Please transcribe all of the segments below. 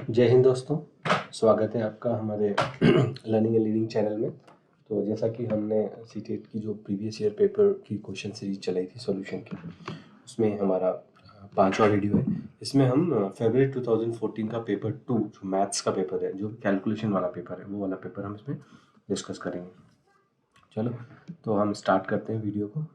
जय हिंद दोस्तों, स्वागत है आपका हमारे लर्निंग एंड लीडिंग चैनल में। तो जैसा कि हमने सीटेट की जो प्रीवियस ईयर पेपर की क्वेश्चन सीरीज चलाई थी सॉल्यूशन की, उसमें हमारा 5वां वीडियो है। इसमें हम फरवरी 2014 का पेपर 2 जो मैथ्स का पेपर है, जो कैलकुलेशन वाला पेपर है, वो वाला पेपर हम इसमें डिस्कस करेंगे। चलो तो हम स्टार्ट करते हैं वीडियो को।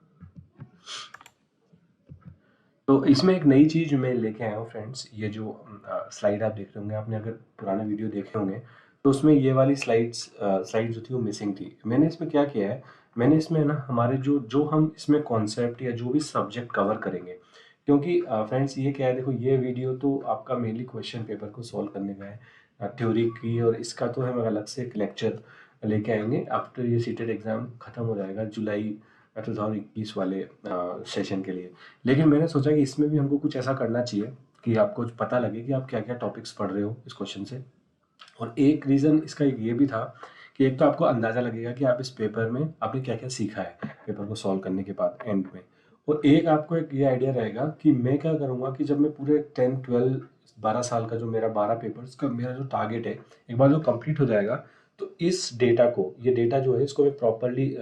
तो इसमें एक नई चीज़ मैं लेके आया हूँ फ्रेंड्स। ये जो स्लाइड आप देख रहे होंगे, आपने अगर पुराने वीडियो देखे होंगे तो उसमें ये वाली स्लाइड जो थी वो मिसिंग थी। मैंने इसमें क्या किया है, मैंने इसमें ना हमारे जो जो हम इसमें कॉन्सेप्ट या जो भी सब्जेक्ट कवर करेंगे, क्योंकि फ्रेंड्स ये क्या है, देखो ये वीडियो तो आपका मेनली क्वेश्चन पेपर को सॉल्व करने का है थ्योरी की, और इसका तो हम अलग से एक लेक्चर लेके आएंगे आफ्टर ये सीटेड एग्ज़ाम ख़त्म हो जाएगा जुलाई 2021 वाले सेशन के लिए। लेकिन मैंने सोचा कि इसमें भी हमको कुछ ऐसा करना चाहिए कि आपको पता लगे कि आप क्या क्या टॉपिक्स पढ़ रहे हो इस क्वेश्चन से। और एक रीज़न इसका ये भी था कि एक तो आपको अंदाज़ा लगेगा कि आप इस पेपर में आपने क्या क्या सीखा है पेपर को सॉल्व करने के बाद एंड में। और एक आपको एक ये आइडिया रहेगा कि मैं क्या करूँगा कि जब मैं पूरे 10 12 12 साल का जो मेरा 12 पेपर्स का मेरा जो टारगेट है, एक बार जो कंप्लीट हो जाएगा तो इस डेटा को, ये डेटा जो है इसको मैं प्रॉपरली,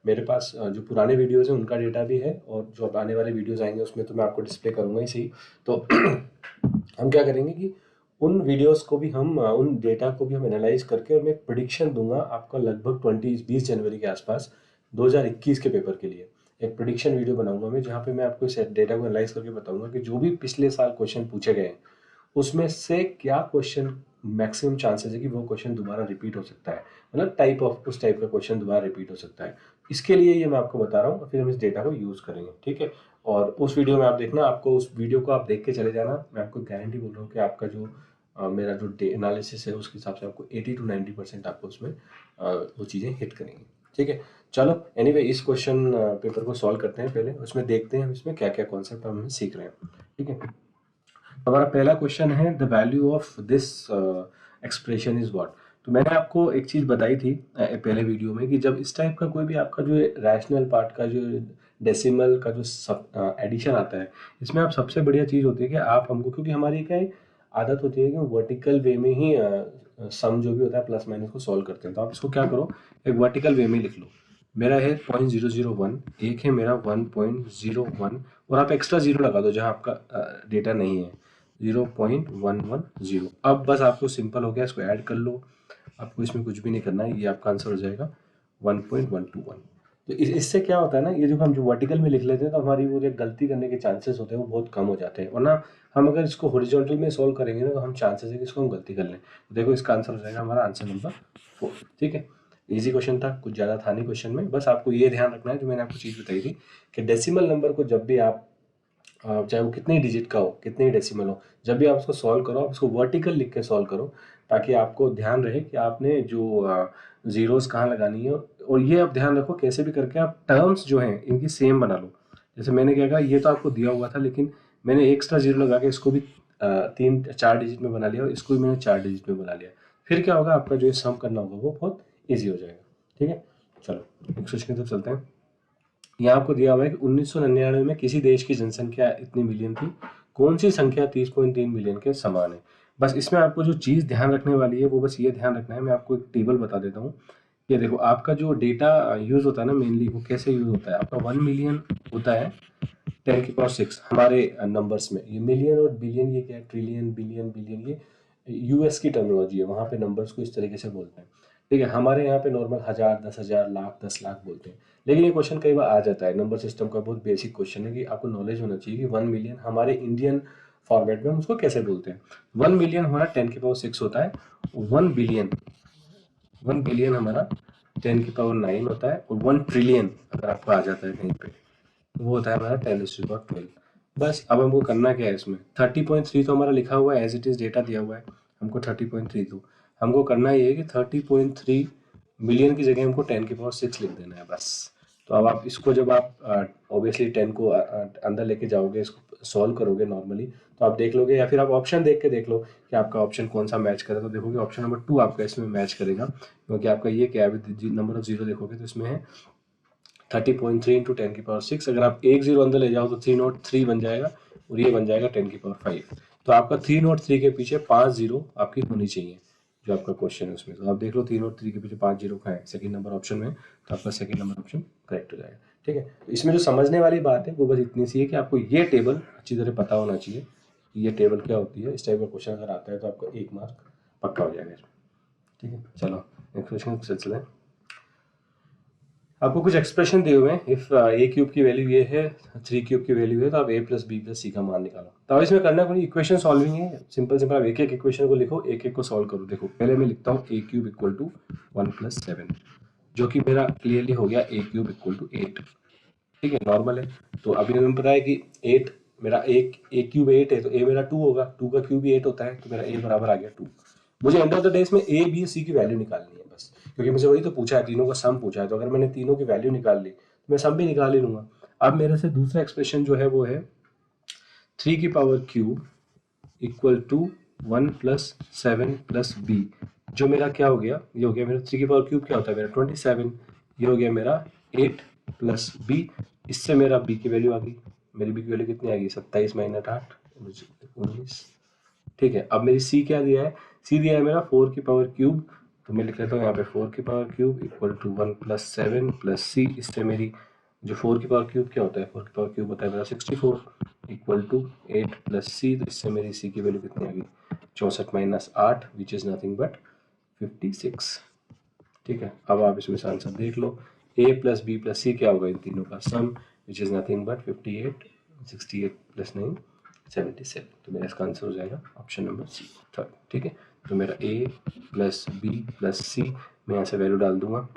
मेरे पास जो पुराने वीडियोज़ हैं उनका डेटा भी है, और जो अब आने वाले वीडियोज़ आएंगे उसमें तो मैं आपको डिस्प्ले करूँगा ही सही। तो हम क्या करेंगे कि उन वीडियोस को भी हम उन डेटा को भी हम एनालाइज करके, और मैं एक प्रिडिक्शन दूंगा आपका लगभग 20 जनवरी के आसपास 2021 के पेपर के लिए एक प्रिडिक्शन वीडियो बनाऊंगा मैं, जहाँ पे मैं आपको इस डेटा को एनालाइज करके बताऊंगा कि जो भी पिछले साल क्वेश्चन पूछे गए हैं उसमें से क्या क्वेश्चन मैक्सिमम चांसेस है कि वो क्वेश्चन दोबारा रिपीट हो सकता है, मतलब टाइप ऑफ उस टाइप का क्वेश्चन दोबारा रिपीट हो सकता है। इसके लिए ये मैं आपको बता रहा हूँ, फिर हम इस डेटा को यूज़ करेंगे, ठीक है। और उस वीडियो में आप देखना, आपको उस वीडियो को आप देख के चले जाना, मैं आपको गारंटी बोल रहा हूँ कि आपका जो मेरा जो एनालिसिस है उसके हिसाब से आपको 80 to 90% आपको उसमें वो चीज़ें हिट करेंगी, ठीक है। चलो एनीवे इस क्वेश्चन पेपर को सॉल्व करते हैं, पहले उसमें देखते हैं हम इसमें क्या क्या कॉन्सेप्ट हम सीख रहे हैं, ठीक है। हमारा पहला क्वेश्चन है the value of this expression is what. तो मैंने आपको एक चीज़ बताई थी पहले वीडियो में कि जब इस टाइप का कोई भी आपका जो रैशनल पार्ट का जो डेसिमल का जो सब एडिशन आता है, इसमें आप सबसे बढ़िया चीज़ होती है कि आप हमको, क्योंकि हमारी क्या है आदत होती है कि वर्टिकल वे में ही सम जो भी होता है प्लस माइनस को सॉल्व करते हैं। तो आप इसको क्या करो, एक वर्टिकल वे में लिख लो। मेरा है 0.001, एक है मेरा 1.01, और आप एक्स्ट्रा जीरो लगा दो जहाँ आपका डेटा नहीं है, 0.110। अब बस आपको सिंपल हो गया, इसको ऐड कर लो, आपको इसमें कुछ भी नहीं करना है, ये आपका आंसर हो जाएगा 1.121। तो इससे क्या होता है ना, ये जो हम जो वर्टिकल में लिख लेते हैं तो हमारी वो जो गलती करने के चांसेस होते हैं वो बहुत कम हो जाते हैं, वरना हम अगर इसको हॉरिजॉन्टल में सॉल्व करेंगे ना तो हम चांसेस है कि इसको हम गलती कर लें। तो देखो इसका आंसर हो जाएगा हमारा आंसर नंबर 4, ठीक है। इजी क्वेश्चन था, कुछ ज़्यादा था नहीं क्वेश्चन में, बस आपको ये ध्यान रखना है जो मैंने आपको चीज़ बताई थी कि डेसिमल नंबर को जब भी आप चाहे वो कितने डिजिट का हो, कितने ही डेसिमल हो, जब भी आप उसको सॉल्व करो आप उसको वर्टिकल लिख के सॉल्व करो, ताकि आपको ध्यान रहे कि आपने जो ज़ीरोज़ कहाँ लगानी है। और ये आप ध्यान रखो कैसे भी करके आप टर्म्स जो हैं इनकी सेम बना लो। जैसे मैंने क्या कहा, ये तो आपको दिया हुआ था लेकिन मैंने एक्स्ट्रा जीरो लगा के इसको भी 3 4 डिजिट में बना लिया, और इसको भी मैंने 4 डिजिट में बना लिया। फिर क्या होगा, आपका जो सम करना होगा वो बहुत ईजी हो जाएगा, ठीक है। चलो नेक्स्ट क्वेश्चन की तरफ चलते हैं। यहाँ आपको दिया हुआ है कि 1999 में किसी देश की जनसंख्या इतनी मिलियन थी, कौन सी संख्या 30.3 मिलियन के समान है। बस इसमें आपको जो चीज़ ध्यान रखने वाली है वो बस ये ध्यान रखना है, मैं आपको एक टेबल बता देता हूँ। ये देखो आपका जो डेटा यूज़ होता है ना, मेनली वो कैसे यूज़ होता है, आपका 1 मिलियन होता है 10⁶ हमारे नंबर्स में। ये मिलियन और बिलियन ये क्या है, ट्रिलियन बिलियन बिलियन, ये यूएस की टर्मिनोलॉजी है, वहाँ पे नंबर्स को इस तरीके से बोलते हैं, ठीक है। हमारे यहाँ पे नॉर्मल 1000 10,000 लाख 10 लाख बोलते हैं। लेकिन ये क्वेश्चन कई बार आ जाता है, नंबर सिस्टम का बहुत बेसिक क्वेश्चन है कि आपको नॉलेज होना चाहिए कि 1 मिलियन हमारे इंडियन फॉर्मेट में हम उसको कैसे बोलते हैं। 1 मिलियन हमारा 10⁶ होता है, 1 बिलियन हमारा 10⁹ होता है, और 1 ट्रिलियन अगर आपको आ जाता है कहीं पे वो होता है हमारा 10⁻12। बस अब हमको करना क्या है, इसमें 30.3 तो हमारा लिखा हुआ है, एज इट इज़ डेटा दिया हुआ है, हमको 30.3 दो। हमको करना ये है कि 30.3 मिलियन की जगह हमको 10⁶ लिख देना है बस। तो अब आप इसको जब आप ऑब्वियसली 10 को अंदर लेके जाओगे, इसको सॉल्व करोगे नॉर्मली, तो आप देख लोगे, या फिर आप ऑप्शन देख के देख लो कि आपका ऑप्शन कौन सा मैच करे। तो देखोगे ऑप्शन नंबर 2 आपका इसमें मैच करेगा, क्योंकि आपका ये क्या है, नंबर ऑफ जीरो देखोगे तो इसमें है 30.3 इंटू 10⁶। अगर आप एक जीरो अंदर ले जाओ तो 303 बन जाएगा, और ये बन जाएगा 10⁵। तो आपका 3 और 3 के पीछे 5 जीरो आपकी होनी चाहिए जो आपका क्वेश्चन है उसमें। तो आप देख लो 3 और 3 के पीछे 5 जीरो का है सेकंड नंबर ऑप्शन में, तो आपका सेकंड नंबर ऑप्शन करेक्ट हो जाएगा। ठीक है, तो इसमें जो समझने वाली बात है वो बस इतनी सी है कि आपको ये टेबल अच्छी तरह पता होना चाहिए कि ये टेबल क्या होती है। इस टाइप का क्वेश्चन अगर आता है तो आपका 1 मार्क पक्का हो जाएगा इसमें। ठीक है, चलो नेक्स्ट क्वेश्चन से चलें। आपको कुछ एक्सप्रेशन दिए हुए हैं, इफ ए क्यूब की वैल्यू ये है, 3 क्यूब की वैल्यू है, तो आप a प्लस बी प्लस सी का मान निकालो। तो अब इसमें करना कोई इक्वेशन सॉल्विंग है, सिंपल सिंपल आप एक एक इक्वेशन को लिखो, एक एक को सॉल्व करो। देखो पहले मैं लिखता हूँ a cube equal to 1 plus 7, जो कि मेरा क्लियरली हो गया a क्यूब इक्वल टू 8। ठीक है, नॉर्मल है। तो अभी हमें पता है कि 8 मेरा a क्यूब 8 है, तो a मेरा 2 होगा, 2 का क्यूब भी 8 होता है, तो मेरा a बराबर आ गया 2। मुझे एंड ऑफ द डे इसमें a b c की वैल्यू निकालनी है बस, क्योंकि मुझे वही तो पूछा है, तीनों का सम पूछा है। तो अगर मैंने तीनों की वैल्यू निकाल ली तो मैं सम भी निकाल ही लूंगा। अब मेरे से दूसरा एक्सप्रेशन जो है वो है 3 की power cube equal to 1 plus 7 plus B, जो मेरा क्या हो गया, ये हो गया मेरा 3 की पावर क्यूब क्या होता है मेरा 27, ये हो गया मेरा 8 प्लस बी। इससे मेरा बी की वैल्यू आ गई, मेरी बी की वैल्यू कितनी आ गई 27 माइनस 8 19। ठीक है, अब मेरी सी क्या दिया है, सी दिया है मेरा 4 की पावर क्यूब, तो मैं लिख लेता हूँ यहाँ पे 4 की power cube equal to 1 plus 7 plus C. इससे मेरी जो 4 की पावर क्यूब क्या होता है, 4 की पावर क्यूब होता है मेरा 64 इक्वल टू 8 प्लस सी। तो इससे मेरी सी की वैल्यू कितनी आ गई 64 minus 8 which is nothing but 56। ठीक है, अब आप इसमें से आंसर देख लो, a plus B plus C क्या होगा इन तीनों का sum which is nothing but 58, 68 plus 9 77। तो मेरा इसका आंसर हो जाएगा ऑप्शन नंबर सी, थर्ड। ठीक है, तो मेरा a प्लस बी प्लस सी, मैं यहाँ से वैल्यू डाल दूंगा,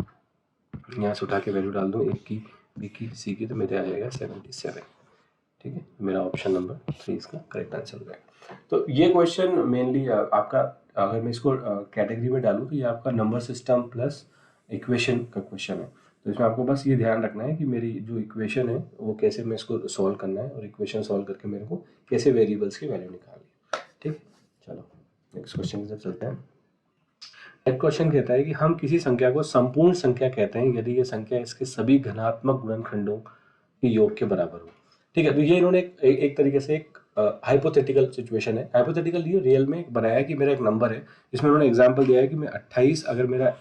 यहाँ से उठा के वैल्यू डाल दूँ, एक की बी की सी की, तो मेरे आ जाएगा 77। ठीक है, मेरा ऑप्शन नंबर 3 इसका करेक्ट आंसर हो जाएगा। तो ये क्वेश्चन मेनली आपका, अगर मैं इसको कैटेगरी में डालूँ तो ये आपका नंबर सिस्टम प्लस इक्वेशन का क्वेश्चन है। तो इसमें आपको बस ये ध्यान रखना है कि मेरी जो इक्वेशन है वो कैसे मैं इसको सॉल्व करना है, और इक्वेशन सॉल्व करके मेरे को कैसे वेरिएबल्स की वैल्यू निकालनी है। ठीक, चलो नेक्स्ट क्वेश्चन की तरफ चलते हैं। एक क्वेश्चन कहता है कि हम किसी संख्या को संपूर्ण संख्या कहते हैं यदि ये संख्या इसके सभी घनात्मक गुणनखंडों के योग के बराबर हो। ठीक है, तो ये इन्होंने एक तरीके से एक हाइपोथेटिकल सिचुएशन है, हाइपोथेटिकल नहीं, रियल में एक बनाया है कि मेरा एक नंबर है, इसमें उन्होंने एग्जांपल दिया है कि मैं 28 अगर मेरा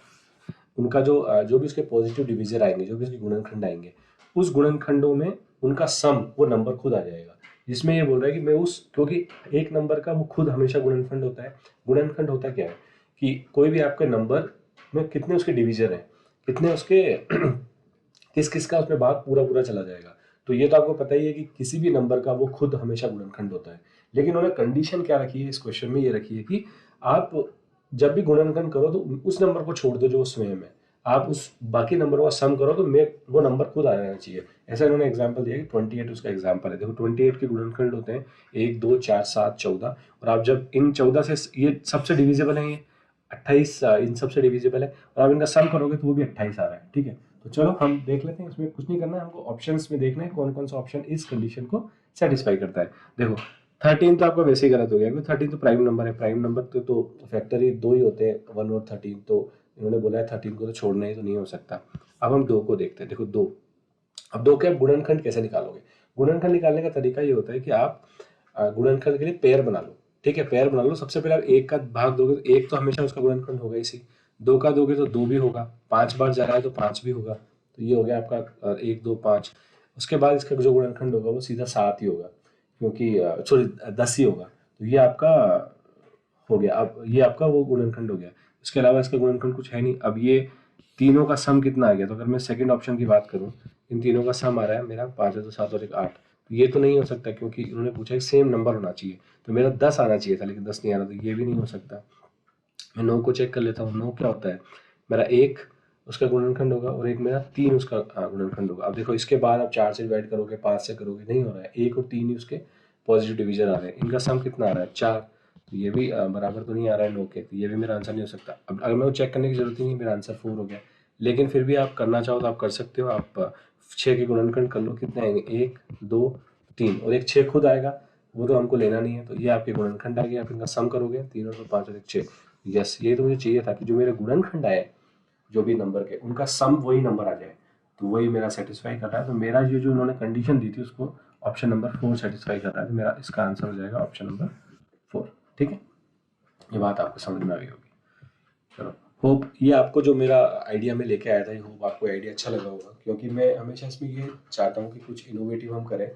उनका जो भी उसके पॉजिटिव डिविजन आएंगे, जो भी उसके गुणनखंड आएंगे, उस गुणनखंडों में उनका सम वो नंबर खुद आ जाएगा। जिसमें ये बोल रहा है कि मैं उस, क्योंकि एक नंबर का वो खुद हमेशा गुणनखंड होता है। गुणनखंड होता क्या है कि कोई भी आपके नंबर में कितने उसके डिविजन है, कितने उसके किस किस का उसमें भाग पूरा पूरा चला जाएगा। तो ये तो आपको पता ही है कि किसी भी नंबर का वो खुद हमेशा गुणनखंड होता है। लेकिन उन्होंने कंडीशन क्या रखी है इस क्वेश्चन में, ये रखी है कि आप जब भी गुणनखंड करो तो उस नंबर को छोड़ दो जो स्वयं है, आप उस बाकी नंबरों का सम करो तो मैं वो नंबर खुद आ जाना चाहिए। ऐसा इन्होंने एग्जांपल दिया कि 28 उसका एग्जांपल है। देखो 28 के गुणनखंड होते हैं 1 2 4 7 14, और आप जब इन 14 से, ये सबसे डिविजिबल है, ये 28 इन सबसे डिविजिबल है, और आप इनका सम करोगे तो वो भी 28 आ रहा है। ठीक है, तो चलो हम देख लेते हैं, इसमें कुछ नहीं करना है, हमको ऑप्शंस में देखना है कौन कौन सा ऑप्शन इस कंडीशन को सेटिस्फाई करता है। देखो 13 तो आपका वैसे ही गलत हो गया, क्योंकि 13 तो प्राइम नंबर है, प्राइम नंबर तो फैक्टर ही दो ही होते हैं 1 और 13, तो इन्होंने बोला है 13 को तो छोड़ना ही तो नहीं हो सकता। अब हम 2 को देखते हैं। देखो 2, अब 2 के आप गुणनखंड कैसे निकालोगे। गुणनखंड निकालने का तरीका ये होता है कि आप गुणनखंड के लिए पेयर बना लो। ठीक है, पेयर बना लो। सबसे पहले आप 1 का भाग दोगे तो 1 तो हमेशा उसका गुणनखंड होगा इसी, 2 का दोगे तो 2 भी होगा, 5 बार जा रहा है तो 5 भी होगा, तो ये हो गया आपका 1 2 5। उसके बाद इसका जो गुणनखंड होगा वो सीधा 7 ही होगा, क्योंकि सॉरी 10 ही होगा, तो ये आपका हो गया। अब ये आपका वो गुणनखंड हो गया, इसके अलावा इसका गुणनखंड कुछ है नहीं। अब ये तीनों का सम कितना आ गया, तो अगर मैं सेकंड ऑप्शन की बात करूं, इन तीनों का सम आ रहा है मेरा 5 है तो 7 और 1 8, तो ये तो नहीं हो सकता, क्योंकि उन्होंने पूछा है सेम नंबर होना चाहिए, तो मेरा 10 आना चाहिए था, लेकिन 10 नहीं आ रहा, तो ये भी नहीं हो सकता। मैं 9 को चेक कर लेता हूँ। 9 क्या होता है, मेरा 1 उसका गुणनखंड होगा और एक मेरा 3 उसका गुणनखंड होगा। अब देखो इसके बाद आप 4 से डिवाइड करोगे, 5 से करोगे, नहीं हो रहा है, 1 और 3 ही उसके पॉजिटिव डिवीजन आ रहे हैं, इनका सम कितना आ रहा है 4, तो ये भी बराबर तो नहीं आ रहा है 9 के, तो ये भी मेरा आंसर नहीं हो सकता। अब अगर मैं चेक करने की जरूरत ही नहीं, मेरा आंसर 4 हो गया। लेकिन फिर भी आप करना चाहो तो आप कर सकते हो, आप 6 के गुणनखंड कर लो, कितने आएंगे 1 2 3, और एक 6 खुद आएगा, वो तो हमको लेना नहीं है, तो ये आपके गुणनखंड आ गया। आप इनका सम करोगे 3 और 5 और 1 6। यस, ये तो मुझे चाहिए था कि जो मेरे गुणनखंड आए जो भी नंबर के, उनका सम वही नंबर आ जाए, तो वही मेरा सेटिस्फाई कर रहा है। तो मेरा ये जो उन्होंने कंडीशन दी थी उसको ऑप्शन नंबर 4 सेटिस्फाई कर रहा है, तो मेरा इसका आंसर हो जाएगा ऑप्शन नंबर 4। ठीक है, ये बात आपको समझ में आ गई होगी। चलो, होप ये आपको जो मेरा आइडिया में लेके आया था, ये होप आपको आइडिया अच्छा लगा होगा, क्योंकि मैं हमेशा इसमें ये चाहता हूँ कि कुछ इनोवेटिव हम करें,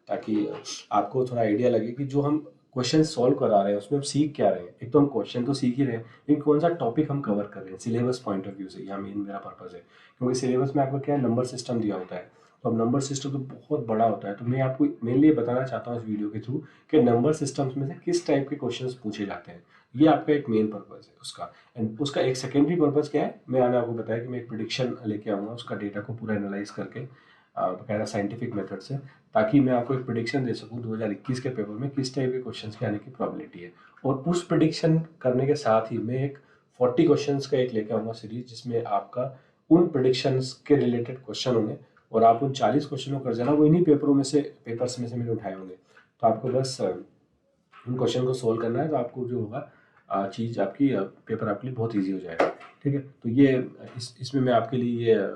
ताकि आपको थोड़ा आइडिया लगे कि जो हम क्वेश्चन सॉल्व करा रहे हैं उसमें हम सीख क्या रहे हैं। एक तो हम क्वेश्चन तो सीख ही रहे हैं, लेकिन कौन सा टॉपिक हम कवर कर रहे हैं सिलेबस पॉइंट ऑफ व्यू से, यहाँ मेन मेरा पर्पज़ है। क्योंकि सिलेबस में आपका क्या है, नंबर सिस्टम दिया होता है, तो अब नंबर सिस्टम तो बहुत बड़ा होता है, तो मैं आपको मेनली ये बताना चाहता हूँ इस वीडियो के थ्रू कि नंबर सिस्टम्स में से किस टाइप के क्वेश्चंस पूछे जाते हैं। ये आपका एक मेन पर्पज़ है उसका। एंड उसका एक सेकेंडरी पर्पज़ क्या है, मैंने आपको बताया कि मैं एक प्रिडिक्शन लेके आऊँगा उसका डेटा को पूरा एनालाइज करके बकायदा साइंटिफिक मेथड से, ताकि मैं आपको एक प्रिडिक्शन दे सकूं 2021 के पेपर में किस टाइप के क्वेश्चंस के आने की प्रोबेबिलिटी है। और उस प्रिडिक्शन करने के साथ ही मैं एक 40 क्वेश्चंस का एक लेके आऊँगा सीरीज, जिसमें आपका उन प्रिडिक्शंस के रिलेटेड क्वेश्चन होंगे, और आप उन 40 क्वेश्चनों कर जाना, वो इन्हीं पेपर्स में से मैंने उठाए होंगे। तो आपको बस उन क्वेश्चन को सोल्व करना है, तो आपको जो होगा चीज़ आपकी पेपर आपके लिए बहुत ईजी हो जाएगा। ठीक है, तो ये इसमें मैं आपके लिए ये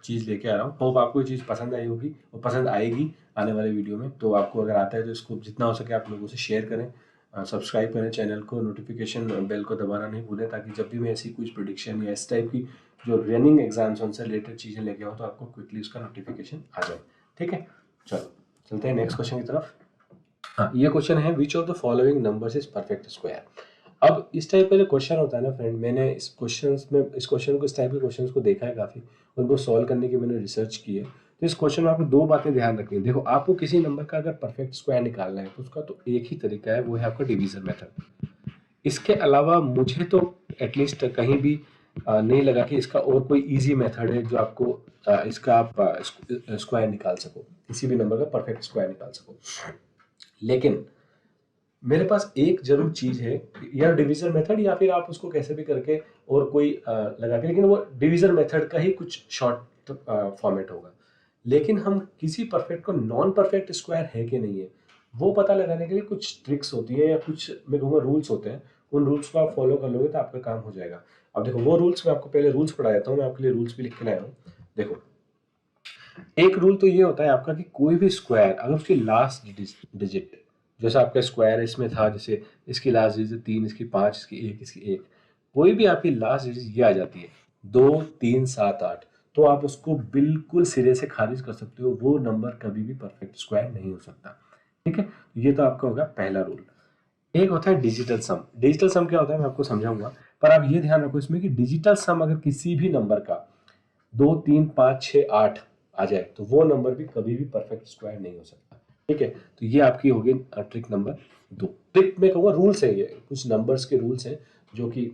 चीज़ लेके आ रहा हूँ। होप आपको ये चीज़ पसंद आई होगी और पसंद आएगी आने वाले वीडियो में। तो आपको अगर आता है तो इसको जितना हो सके आप लोगों से शेयर करें, सब्सक्राइब करें चैनल को, नोटिफिकेशन बेल को दबाना नहीं भूलें, ताकि जब भी मैं ऐसी कुछ प्रिडिक्शन या इस टाइप की जो रनिंग एग्जाम्स उनसे रिलेटेड चीज़ें लेके आऊँ तो आपको क्विकली उसका नोटिफिकेशन आ जाए। ठीक है, चलो चलते हैं नेक्स्ट क्वेश्चन की तरफ। हाँ, ये क्वेश्चन है, which of the following numbers is perfect square. अब इस टाइप का जो क्वेश्चन होता है ना फ्रेंड, मैंने इस क्वेश्चन को, इस टाइप के क्वेश्चंस को देखा है काफ़ी, उनको सॉल्व करने की मैंने रिसर्च की है। तो इस क्वेश्चन में आपको दो बातें ध्यान रखनी है। देखो, आपको किसी नंबर का अगर परफेक्ट स्क्वायर निकालना है तो उसका तो एक ही तरीका है, वो है आपका डिवीजन मेथड। इसके अलावा मुझे तो एटलीस्ट कहीं भी नहीं लगा कि इसका और कोई इजी मेथड है जो आपको इसका आप स्क्वायर निकाल सको, किसी भी नंबर का परफेक्ट स्क्वायर निकाल सको। लेकिन मेरे पास एक जरूर चीज है, या डिवीजन मेथड, या फिर आप उसको कैसे भी करके और कोई लगा के, लेकिन वो डिवीजन मेथड का ही कुछ शॉर्ट फॉर्मेट होगा। लेकिन हम किसी परफेक्ट को नॉन परफेक्ट स्क्वायर है कि नहीं है, वो पता लगाने के लिए कुछ ट्रिक्स होती है, या कुछ मैं कहूँगा रूल्स होते हैं। उन रूल्स को आप फॉलो कर लोगे तो आपका काम हो जाएगा। अब देखो, वो रूल्स मैं आपको पहले रूल्स पढ़ा देता हूँ, मैं आपके लिए रूल्स भी लिख के लाया हूँ। देखो, एक रूल तो ये होता है आपका कि कोई भी स्क्वायर अगर उसकी लास्ट डिजिट, जैसे आपका स्क्वायर इसमें था, जैसे इसकी लास्ट डिजिट 3, इसकी 5, इसकी 1, इसकी 1, कोई भी आपकी लास्ट डिजिट ये आ जाती है 2, 3, 7, 8, तो आप उसको बिल्कुल सिरे से खारिज कर सकते हो, वो नंबर कभी भी परफेक्ट स्क्वायर नहीं हो सकता। ठीक है, ये तो आपका होगा पहला रूल। एक होता है डिजिटल सम। डिजिटल सम क्या होता है मैं आपको समझाऊंगा, पर आप ये ध्यान रखो इसमें कि डिजिटल सम अगर किसी भी नंबर का 2, 3, 5, 6, 8 आ जाए तो वो नंबर भी कभी भी परफेक्ट स्क्वायर नहीं हो सकता। ठीक है, तो ये आपकी होगी ट्रिक नंबर 2। ट्रिक में कहूँगा रूल्स है, ये कुछ नंबर्स के रूल्स हैं जो कि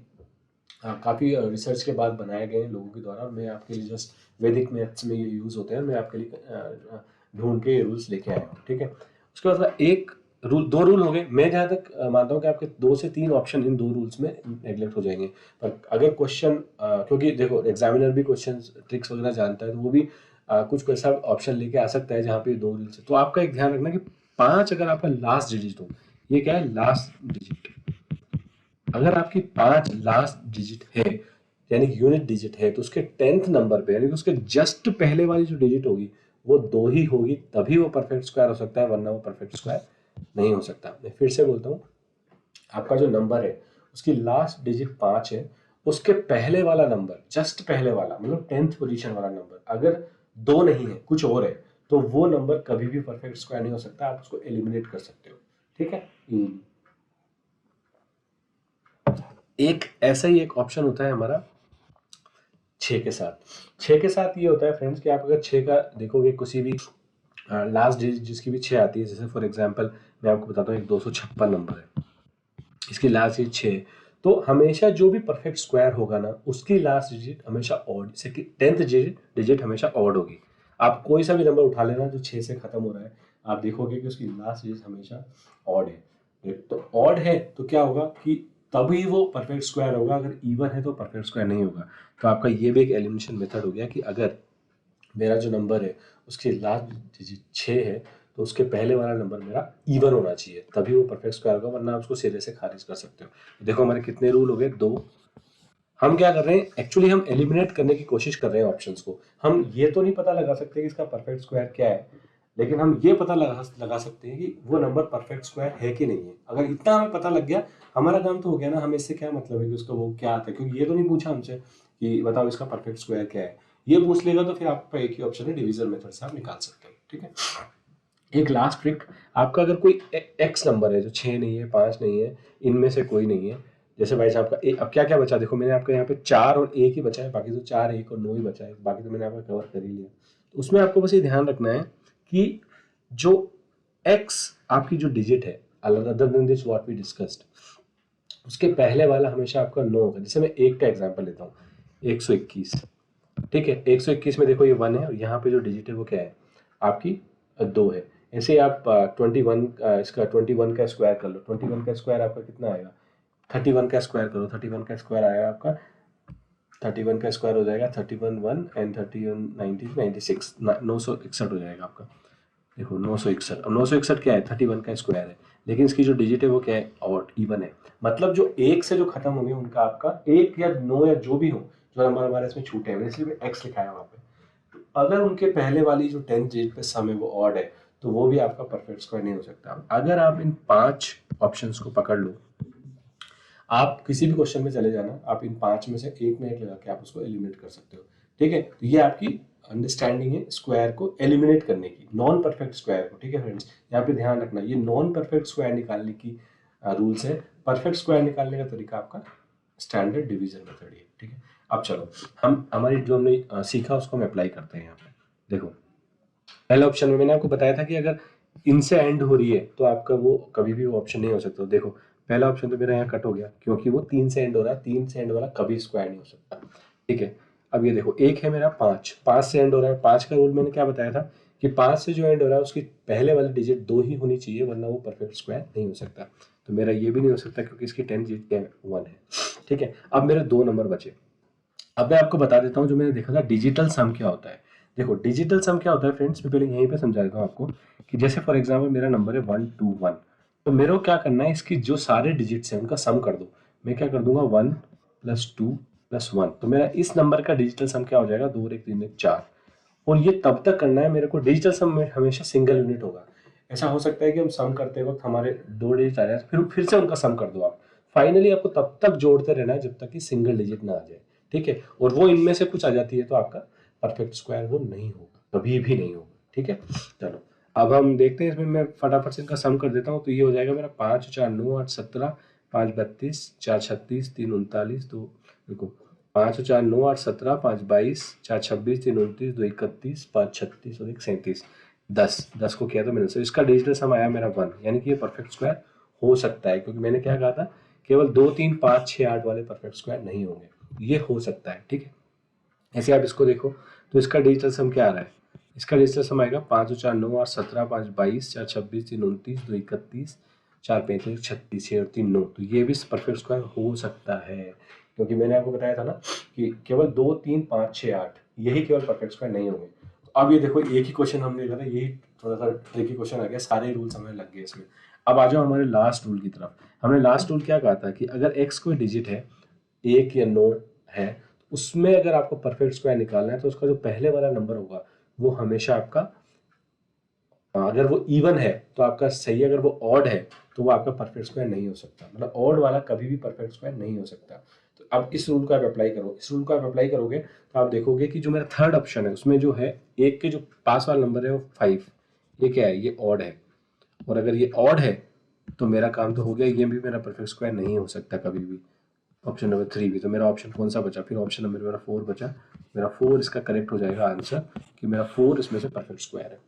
काफ़ी रिसर्च के बाद बनाए गए हैं लोगों के द्वारा। मैं आपके लिए जस्ट वैदिक मैथ्स में ये यूज़ होते हैं, मैं आपके लिए ढूंढ के ये रूल्स लेके आया हूँ। ठीक है, उसके बाद एक रूल, दो रूल हो गए। मैं जहाँ तक मानता हूँ कि आपके 2 से 3 ऑप्शन इन 2 रूल्स में नेग्लेक्ट हो जाएंगे। पर अगर क्वेश्चन, क्योंकि देखो एग्जामिनर भी क्वेश्चन ट्रिक्स वगैरह जानता है, तो वो भी कुछ ऐसा ऑप्शन लेके आ सकता है जहाँ पे 2 रूल्स है। तो आपका एक ध्यान रखना कि 5 अगर आपका लास्ट डिजिट हो, ये क्या है, लास्ट डिजिट, अगर आपकी 5 लास्ट डिजिट है, यानी यूनिट डिजिट है, तो उसके 10th नंबर पे, यानी कि उसके जस्ट पहले वाली जो डिजिट होगी वो 2 ही होगी, तभी वो परफेक्ट स्क्वायर हो सकता है, वरना वो परफेक्ट स्क्वायर नहीं हो सकता। मैं फिर से बोलता हूँ, आपका जो नंबर है उसकी लास्ट डिजिट 5 है, उसके पहले वाला नंबर, जस्ट पहले वाला, मतलब 10th पोजीशन वाला नंबर अगर 2 नहीं है, कुछ और है, तो वो नंबर कभी भी परफेक्ट स्क्वायर नहीं हो सकता, आप उसको एलिमिनेट कर सकते हो। ठीक है, एक ऐसा ही एक ऑप्शन होता है हमारा 6 के साथ। 6 के साथ ये होता है फ्रेंड्स कि आप अगर 6 का देखोगे, किसी भी लास्ट डिजिट जिसकी भी 6 आती है, जैसे फॉर एग्जांपल मैं आपको बताता हूँ, एक 256 नंबर है, इसकी लास्ट डिजिट 6, तो हमेशा जो भी परफेक्ट स्क्वायर होगा ना, उसकी लास्ट डिजिट हमेशा ऑड, जैसे 10th डिजिट हमेशा ऑड होगी। आप कोई सा भी नंबर उठा लेना जो 6 से खत्म हो रहा है, आप देखोगे कि उसकी लास्ट डिजिट हमेशा ऑड है। तो ऑड है तो क्या होगा कि तभी वो परफेक्ट स्क्वायर होगा, अगर इवन है तो परफेक्ट स्क्वायर नहीं होगा। तो आपका ये भी एक एलिमिनेशन मेथड हो गया कि अगर मेरा जो नंबर है उसकी लास्ट डिजिट 6 है, तो उसके पहले वाला नंबर मेरा इवन होना चाहिए, तभी वो परफेक्ट स्क्वायर होगा, वरना आप उसको सिरे से खारिज कर सकते हो। देखो हमारे कितने रूल हो गए, 2। हम क्या कर रहे हैं, एक्चुअली हम एलिमिनेट करने की कोशिश कर रहे हैं ऑप्शंस को। हम ये तो नहीं पता लगा सकते कि इसका परफेक्ट स्क्वायर क्या है, लेकिन हम ये पता लगा सकते हैं कि वो नंबर परफेक्ट स्क्वायर है कि नहीं है। अगर इतना हमें पता लग गया, हमारा काम तो हो गया ना। हमें इससे क्या मतलब है कि उसका वो क्या आता है, क्योंकि ये तो नहीं पूछा हमसे कि बताओ इसका परफेक्ट स्क्वायर क्या है। ये पूछ लेगा तो फिर आपका एक ही ऑप्शन है, डिवीजन मेथड से आप निकाल सकते हैं। ठीक है। एक लास्ट ट्रिक, आपका अगर कोई एक्स नंबर है जो 6 नहीं है, 5 नहीं है, इनमें से कोई नहीं है, जैसे भाई साहब का अब क्या क्या बचा, देखो मैंने आपका यहाँ पे 4 और 1 ही बचा है, बाकी तो 4, 1 और 9 ही बचा है, बाकी तो मैंने आपका कवर कर ही लिया। तो उसमें आपको बस ये ध्यान रखना है कि जो एक्स आपकी जो डिजिट है, other than this what we discussed, उसके पहले वाला हमेशा आपका 9 होगा। जैसे मैं एक का एग्जांपल लेता हूँ, 121। ठीक है, 121 में देखो ये 1 है और यहाँ पे जो डिजिट है वो क्या है आपकी 2 है। ऐसे ही आप 21 इसका 21 का स्क्वायर कर लो, 21 का स्क्वायर आपका कितना आएगा, 31 का स्क्वायर करो, 31 का स्क्वायर आएगा आपका 31 का स्क्वायर हो जाएगा 31 1 एंड 31 90 96 961 हो जाएगा आपका। देखो 961, अब 961 क्या है, 31 का स्क्वायर है, लेकिन इसकी जो डिजिट है वो क्या है, और इवन है। मतलब जो एक से जो खत्म होंगे उनका आपका 1 या 9 या जो भी हो, जो नंबर हमारे इसमें छूटे हैं, इसलिए एक्स लिखा है वहाँ पे। तो अगर उनके पहले वाली जो 10th डिजिट पे सम है वो ऑड है, तो वो भी आपका परफेक्ट स्क्वायर नहीं हो सकता। अगर आप इन 5 ऑप्शंस को पकड़ लो, आप किसी भी क्वेश्चन में चले जाना, आप इन 5 में से एक में एक लगा के आप उसको एलिमिनेट कर सकते हो। ठीक है, तो ये आपकी अंडरस्टैंडिंग है स्क्वायर को एलिमिनेट करने की, नॉन परफेक्ट स्क्वायर को। ठीक है फ्रेंड्स, यहाँ पे ध्यान रखना, ये नॉन परफेक्ट स्क्वायर निकालने की रूल्स है। परफेक्ट स्क्वायर निकालने का तरीका आपका स्टैंडर्ड डिवीजन मेथड है। ठीक है, अब चलो हम हमारी जो हमने सीखा उसको हम अप्लाई करते हैं यहाँ पे। देखो पहले ऑप्शन में मैंने आपको बताया था कि अगर इनसे एंड हो रही है तो आपका वो कभी भी वो ऑप्शन नहीं हो सकता। देखो पहला ऑप्शन तो मेरा यहाँ कट हो गया, क्योंकि वो 3 से एंड हो रहा है, 3 से एंड वाला कभी स्क्वायर नहीं हो सकता। ठीक है, अब ये देखो एक है मेरा 5, 5 से एंड हो रहा है, 5 का रूल मैंने क्या बताया था कि 5 से जो एंड हो रहा है उसकी पहले वाली डिजिट 2 ही होनी चाहिए, वरना वो परफेक्ट स्क्वायर नहीं हो सकता। तो मेरा ये भी नहीं हो सकता क्योंकि इसकी 10 डिजिट क्या है, 1 है। ठीक है, अब मेरे 2 नंबर बचे। अब मैं आपको बता देता हूँ जो मैंने देखा था डिजिटल सम क्या होता है। देखो डिजिटल सम क्या होता है फ्रेंड्स, मैं पहले यहीं पे समझा देता हूँ आपको कि जैसे फॉर एग्जांपल मेरा नंबर है 121, तो मेरे को क्या करना है, इसकी जो सारे डिजिट्स हैं उनका सम कर दो। मैं क्या कर दूंगा 1 + 2 + 1, तो मेरा इस नंबर का डिजिटल सम क्या हो जाएगा, 2 और 1 3 1 4। और ये तब तक करना है मेरे को, डिजिटल सम में हमेशा सिंगल यूनिट होगा। ऐसा हो सकता है कि हम सम करते वक्त हमारे 2 डिजिट आ जाए, फिर से उनका सम कर दो आप। फाइनली आपको तब तक जोड़ते रहना है जब तक कि सिंगल डिजिट ना आ जाए। ठीक है, और वो इनमें से कुछ आ जाती है तो आपका परफेक्ट स्क्वायर वो नहीं होगा, कभी भी नहीं होगा। ठीक है, चलो अब हम देखते हैं, इसमें मैं फटाफट से इनका सम कर देता हूँ। तो ये हो जाएगा मेरा 5 4 9 8 17, 5 32, 4 36, 3 39, 2 देखो 5 4 9 8 17, 5 22, 4 26, 3 29, 2 31, 5 36 और 1 37, 10 को किया तो मैंने, so इसका डिजिटल सम आया मेरा 1, यानी कि ये परफेक्ट स्क्वायर हो सकता है, क्योंकि मैंने क्या कहा था, केवल 2 3 5 6 8 वाले परफेक्ट स्क्वायर नहीं होंगे, ये हो सकता है। ठीक है, ऐसे आप इसको देखो तो इसका डिजिटल सम क्या आ रहा है, इसका डिजिटल सम आएगा 5 4 9 8 17, 5 22, 4 26, 3 29, 2 31, 4 35, 36, 6 और 3 9, तो ये भी परफेक्ट स्क्वायर हो सकता है, क्योंकि मैंने आपको बताया था ना कि केवल 2 3 5 6 8 यही केवल परफेक्ट स्क्वायर नहीं होंगे। अब ये देखो एक ही क्वेश्चन हमने लिया था, यही थोड़ा सा ट्रिकी क्वेश्चन आ गया, सारे रूल्स हमें लग गए इसमें। अब आ जाओ हमारे लास्ट रूल की तरफ। हमने लास्ट रूल क्या कहा था कि अगर एक्स कोई डिजिट है 1 या 9 है, उसमें अगर आपको परफेक्ट स्क्वायर निकालना है तो उसका जो पहले वाला नंबर होगा वो हमेशा आपका, अगर वो इवन है तो आपका सही, अगर वो ऑड है तो वो आपका परफेक्ट स्क्वायर नहीं हो सकता, मतलब ऑड वाला कभी भी परफेक्ट स्क्वायर नहीं हो सकता। तो अब इस रूल को आप अप्लाई करो, इस रूल को आप अप्लाई करोगे तो आप देखोगे कि जो मेरा थर्ड ऑप्शन है उसमें जो है एक के जो पास वाला नंबर है वो 5, ये क्या है, ये ऑड है। और अगर ये ऑड है तो मेरा काम तो हो गया, ये भी मेरा परफेक्ट स्क्वायर नहीं हो सकता कभी भी। ऑप्शन नंबर 3 भी, तो मेरा ऑप्शन कौन सा बचा, फिर ऑप्शन नंबर मेरा 4 बचा। मेरा 4 इसका करेक्ट हो जाएगा आंसर, कि मेरा 4 इसमें से परफेक्ट स्क्वायर है।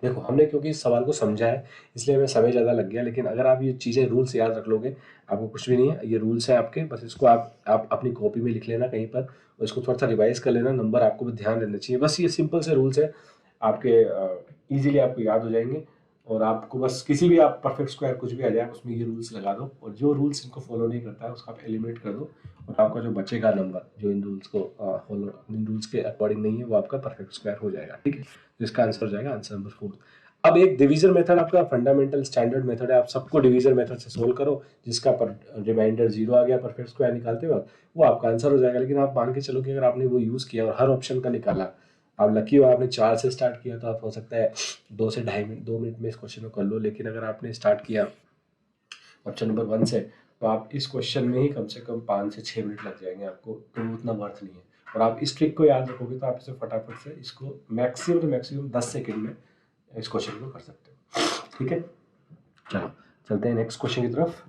देखो हमने क्योंकि इस सवाल को समझा है इसलिए हमें समय ज़्यादा लग गया, लेकिन अगर आप ये चीज़ें रूल्स याद रख लोगे आपको कुछ भी नहीं है, ये रूल्स हैं आपके, बस इसको आप अपनी कॉपी में लिख लेना कहीं पर और इसको थोड़ा सा रिवाइज कर लेना, नंबर आपको भी ध्यान देना चाहिए, बस ये सिंपल से रूल्स है आपके, इजीली आपको याद हो जाएंगे। और आपको बस किसी भी आप परफेक्ट स्क्वायर कुछ भी आ जाए उसमें ये रूल्स लगा दो, और जो रूल्स इनको फॉलो नहीं करता है उसका आप एलिमिनेट कर दो, और आपका जो बचेगा नंबर जो इन रूल्स को फॉलो, इन रूल्स के अकॉर्डिंग नहीं है, वो आपका परफेक्ट स्क्वायर हो जाएगा। ठीक है, तो इसका आंसर हो जाएगा आंसर नंबर 4। अब एक डिवीजन मेथड आपका फंडामेंटल स्टैंडर्ड मेथड है, आप सबको डिवीजन मेथड से सोल्व करो, जिसका पर रिमाइंडर 0 आ गया परफेक्ट स्क्वायर निकालते वक्त, वो आपका आंसर हो जाएगा। लेकिन आप मान के चलो कि अगर आपने वो यूज़ किया और हर ऑप्शन का निकाला आप लकी हो, आपने 4 से स्टार्ट किया तो आप हो सकता है 2 से ढाई मिनट 2 मिनट में इस क्वेश्चन को कर लो, लेकिन अगर आपने स्टार्ट किया ऑप्शन नंबर 1 से, तो आप इस क्वेश्चन में ही कम से कम 5 से 6 मिनट लग जाएंगे आपको, तो वो उतना वर्थ नहीं है। और आप इस ट्रिक को याद रखोगे तो आप इसे फटाफट से इसको मैक्सिमम तो मैक्सिमम 10 सेकेंड में इस क्वेश्चन को कर सकते हो। ठीक है, चलो चलते हैं नेक्स्ट क्वेश्चन की तरफ।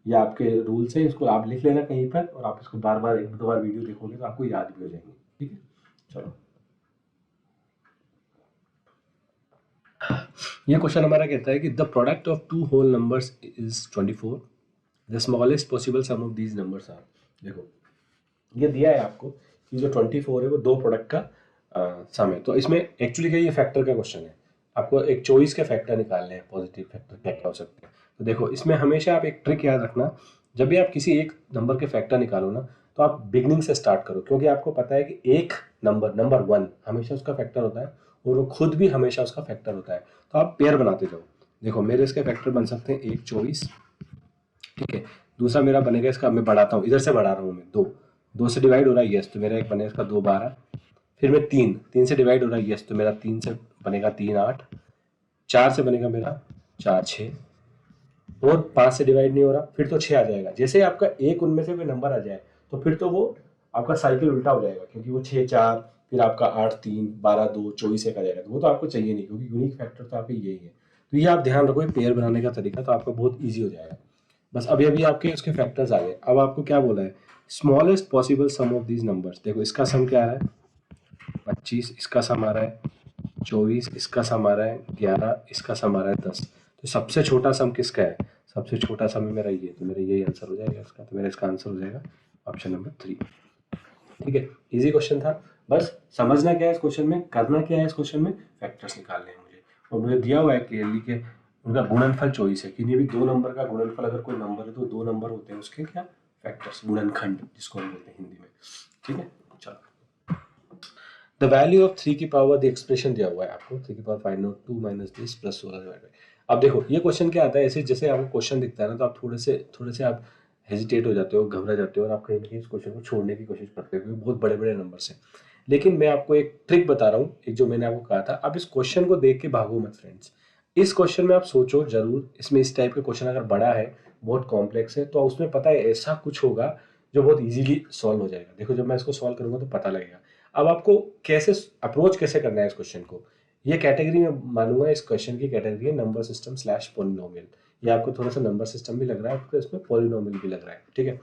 ये आपके रूल्स हैं, इसको आप लिख लेना कहीं पर, और आप इसको बार बार 1-2 बार वीडियो देखोगे तो आपको याद भी हो जाएंगे। ठीक है, चलो ये क्वेश्चन हमारा कहता है कि the product of two whole numbers is 24, the smallest possible sum of these numbers are. देखो ये दिया है आपको कि जो 24 है वो दो प्रोडक्ट का सम है, तो इसमें एक्चुअली क्या, ये फैक्टर का क्वेश्चन है, आपको एक चॉइस के फैक्टर निकालने हैं, पॉजिटिव फैक्टर क्या क्या हो सकते हैं। तो देखो इसमें हमेशा आप एक ट्रिक याद रखना, जब भी आप किसी एक नंबर के फैक्टर निकालो ना, तो आप बिगनिंग से स्टार्ट करो, क्योंकि आपको पता है कि एक नंबर 1 हमेशा उसका फैक्टर होता है, और वो खुद भी हमेशा उसका फैक्टर होता है, तो आप पेयर बनाते जाओ। देखो मेरे इसके फैक्टर बन सकते हैं एक 24, ठीक है, दूसरा मेरा बनेगा इसका, मैं बढ़ाता हूँ, इधर से बढ़ा रहा हूँ मैं, 2 से डिवाइड हो रहा है, यस, तो मेरा एक बनेगा इसका 2 12, फिर मैं 3 से डिवाइड हो रहा है, यस, तो मेरा 3 से बनेगा 3 8, 4 से बनेगा मेरा 4 6, और 5 से डिवाइड नहीं हो रहा, फिर तो 6 आ जाएगा। जैसे ही आपका एक उनमें से कोई नंबर आ जाए तो फिर तो वो आपका साइकिल उल्टा हो जाएगा, क्योंकि वो 6 4, फिर आपका 8 3 12 2 24 1 आ जाएगा, तो वो तो आपको चाहिए नहीं, क्योंकि यूनिक फैक्टर तो आपका यही है। तो ये आप ध्यान रखो, पेयर बनाने का तरीका तो आपका बहुत ईजी हो जाएगा। बस अभी अभी आपके उसके फैक्टर्स आ गए, अब आपको क्या बोला है, smallest possible sum of these numbers. देखो इसका सम क्या आ रहा है 25, इसका सम आ रहा है 24, इसका सम आ रहा है 11, इसका सम आ रहा है 10। तो सबसे छोटा सम किसका है, सबसे छोटा सम है मेरा ये, तो मेरा यही आंसर हो जाएगा इसका, तो मेरा इसका आंसर हो जाएगा ऑप्शन नंबर 3। ठीक है, इजी क्वेश्चन था, बस समझना क्या है इस क्वेश्चन में, करना क्या है इस क्वेश्चन में, फैक्टर्स निकालने हैं मुझे, और मुझे दिया हुआ है क्लियरली कि उनका गुणनफल चॉइस है, किन्हीं भी दो नंबर का गुणनफल, अगर कोई नंबर है तो दो नंबर होते हैं उसके क्या, फैक्टर्स, गुणनखंड जिसको हम बोलते हैं हिंदी में। ठीक है, चलो द वैल्यू ऑफ 3 की पावर, द एक्सप्रेशन दिया हुआ है आपको 3 की power 5 note 2 minus this plus 16 divide by. अब देखो ये क्वेश्चन क्या आता है, ऐसे जैसे आपको क्वेश्चन दिखता है ना, तो आप थोड़े से आप हेजिटेट हो जाते हो, घबरा जाते हो, और आप कहीं ना कहीं इस क्वेश्चन को छोड़ने की कोशिश करते हो, क्योंकि बहुत बड़े बड़े नंबर हैं। लेकिन मैं आपको एक ट्रिक बता रहा हूँ, एक जो मैंने आपको कहा था, आप इस क्वेश्चन को देख के भागो मत फ्रेंड्स। इस क्वेश्चन में आप सोचो जरूर, इसमें इस टाइप का क्वेश्चन अगर बड़ा है, बहुत कॉम्प्लेक्स है, तो उसमें पता है ऐसा कुछ होगा जो बहुत इजीली सॉल्व हो जाएगा। देखो जब मैं इसको सॉल्व करूंगा तो पता लगेगा। अब आपको कैसे अप्रोच कैसे करना है इस क्वेश्चन को, ये कैटेगरी में मानूंगा, इस क्वेश्चन की कैटेगरी है नंबर सिस्टम स्लैश पॉलिनोमियल। ये आपको थोड़ा सा नंबर सिस्टम भी लग रहा है, आपको इसमें पॉलिनोमियल भी लग रहा है। ठीक है,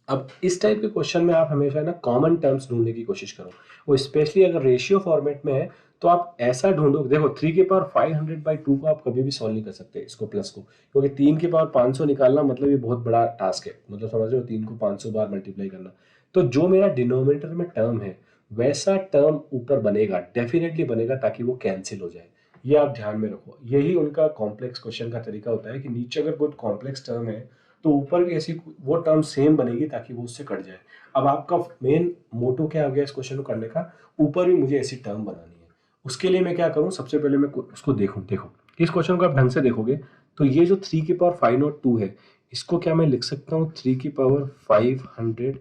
अब इस टाइप के क्वेश्चन में आप हमेशा ना कॉमन टर्म्स ढूंढने की कोशिश करो, वो स्पेशली अगर रेशियो फॉर्मेट में है, तो आप ऐसा ढूंढो। देखो 3 की पावर 500/2 को आप कभी भी सॉल्व नहीं कर सकते इसको प्लस को, क्योंकि 3 की पावर 500 निकालना मतलब ये बहुत बड़ा टास्क है, मतलब समझ रहे हो, 3 को 500 बार मल्टीप्लाई करना। तो जो मेरा डिनोमिनेटर में टर्म है वैसा टर्म ऊपर बनेगा, डेफिनेटली बनेगा, ताकि वो कैंसिल हो जाए। ये आप ध्यान में रखो, यही उनका कॉम्प्लेक्स क्वेश्चन का तरीका होता है कि नीचे अगर कोई कॉम्प्लेक्स टर्म है तो ऊपर भी ऐसी वो टर्म सेम बनेगी ताकि वो उससे कट जाए। अब आपका मेन मोटो क्या हो गया इस क्वेश्चन को करने का, ऊपर भी मुझे ऐसी टर्म बनानी है। उसके लिए मैं क्या करूं, सबसे पहले मैं उसको देखो इस क्वेश्चन को आप ढंग से देखोगे तो ये जो 3 की पावर 502 है, इसको क्या मैं लिख सकता हूँ 3 की पावर 500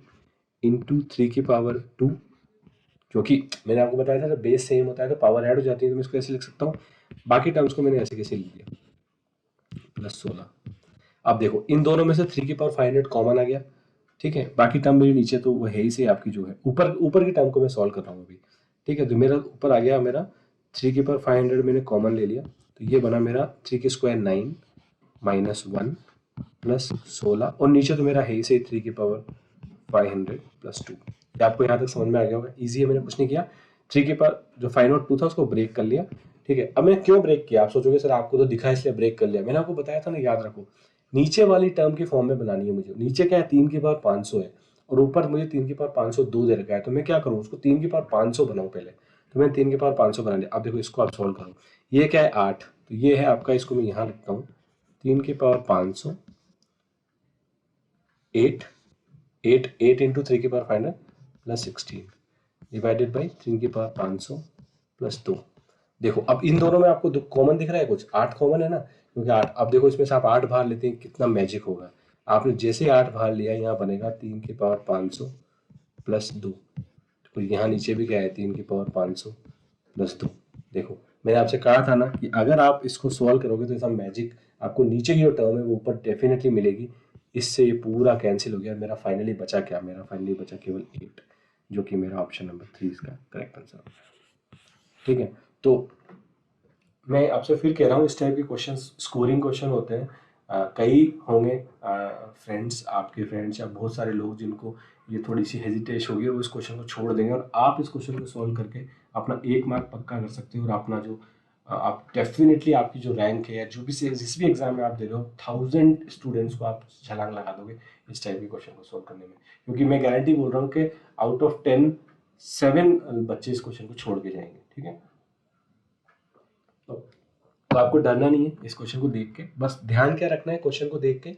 इंटू 3 की पावर 2, क्योंकि मैंने आपको बताया था जब बेस सेम होता है तो पावर ऐड हो जाती है, तो मैं इसको ऐसे लिख सकता हूँ। बाकी टर्म्स को मैंने ऐसे कैसे लिख दिया, प्लस 16। अब देखो इन दोनों में से 3 की पावर 500 कॉमन आ गया, ठीक है, बाकी टर्म मेरी नीचे तो वो है ही से आपकी जो है, ऊपर ऊपर की टर्म को मैं सॉल्व कर रहा हूँ अभी। ठीक है, तो मेरा ऊपर आ गया मेरा 3 की पावर 500 मैंने कॉमन ले लिया, तो ये बना मेरा 3 की स्क्वायर 9 माइनस 1 प्लस 16, और नीचे तो मेरा है ही से 3 की पावर 500 प्लस 2। आपको यहाँ तक समझ में आ गया होगा, ईजी है, मैंने कुछ नहीं किया। 3 के पावर जो 502 था उसको ब्रेक कर लिया। ठीक है, अब मैं क्यों ब्रेक किया, आप सोचोगे सर आपको तो दिखा इसलिए ब्रेक कर लिया, मैंने आपको बताया था ना, याद रखो नीचे वाली टर्म की फॉर्म में बनानी है मुझे। नीचे क्या है, 3 की पावर 500 है, और ऊपर मुझे 3 की पावर 502 दे रखा है, तो मैं क्या करूँ, उसको 3 की पावर 500 बनाऊँ पहले। तो मैंने 3 की पावर 500 बना लिया। अब देखो इसको आप सॉल्व करो, ये क्या है 8, तो ये है आपका, इसको मैं यहाँ लिखता हूँ 3 की पावर 500 8 8 8 इंटू 3 की पावर 500 प्लस 16 डिवाइडेड बाई 3 की पावर 500 प्लस 2। देखो अब इन दोनों में आपको कॉमन दिख रहा है, कुछ 8 कॉमन है ना, क्योंकि 8, अब देखो इसमें से आप 8 बाहर लेते हैं, कितना मैजिक होगा। आपने जैसे 8 बाहर लिया, यहाँ बनेगा 3 की पावर 500 प्लस 2, और यहाँ नीचे भी क्या है 3 की पावर 500 प्लस 2। देखो मैंने आपसे कहा था ना कि अगर आप इसको सॉल्व करोगे तो ऐसा मैजिक आपको नीचे की जो टर्म है वो ऊपर डेफिनेटली मिलेगी। इससे ये पूरा कैंसिल हो गया। मेरा फाइनली बचा क्या, मेरा फाइनली बचा केवल 8, जो कि मेरा ऑप्शन नंबर 3 इसका करेक्ट आंसर होगा। ठीक है, तो मैं आपसे फिर कह रहा हूँ इस टाइप के क्वेश्चन स्कोरिंग क्वेश्चन होते हैं। कई होंगे फ्रेंड्स, आपके फ्रेंड्स या बहुत सारे लोग जिनको ये थोड़ी सी हेजिटेश होगी और वो इस क्वेश्चन को छोड़ देंगे, और आप इस क्वेश्चन को सॉल्व करके अपना 1 मार्क पक्का कर सकते हो और अपना जो आप डेफिनेटली आपकी जो रैंक है या जो भी जिस भी एग्जाम में आप दे रहे हो 1000 स्टूडेंट्स को आप छलांग लगा दोगे इस टाइप के क्वेश्चन को सॉल्व करने में। क्योंकि मैं गारंटी बोल रहा हूँ कि आउट ऑफ 10 7 बच्चे इस क्वेश्चन को छोड़ के जाएंगे। ठीक है, तो आपको डरना नहीं है इस क्वेश्चन को देख के, बस ध्यान क्या रखना है क्वेश्चन को देख के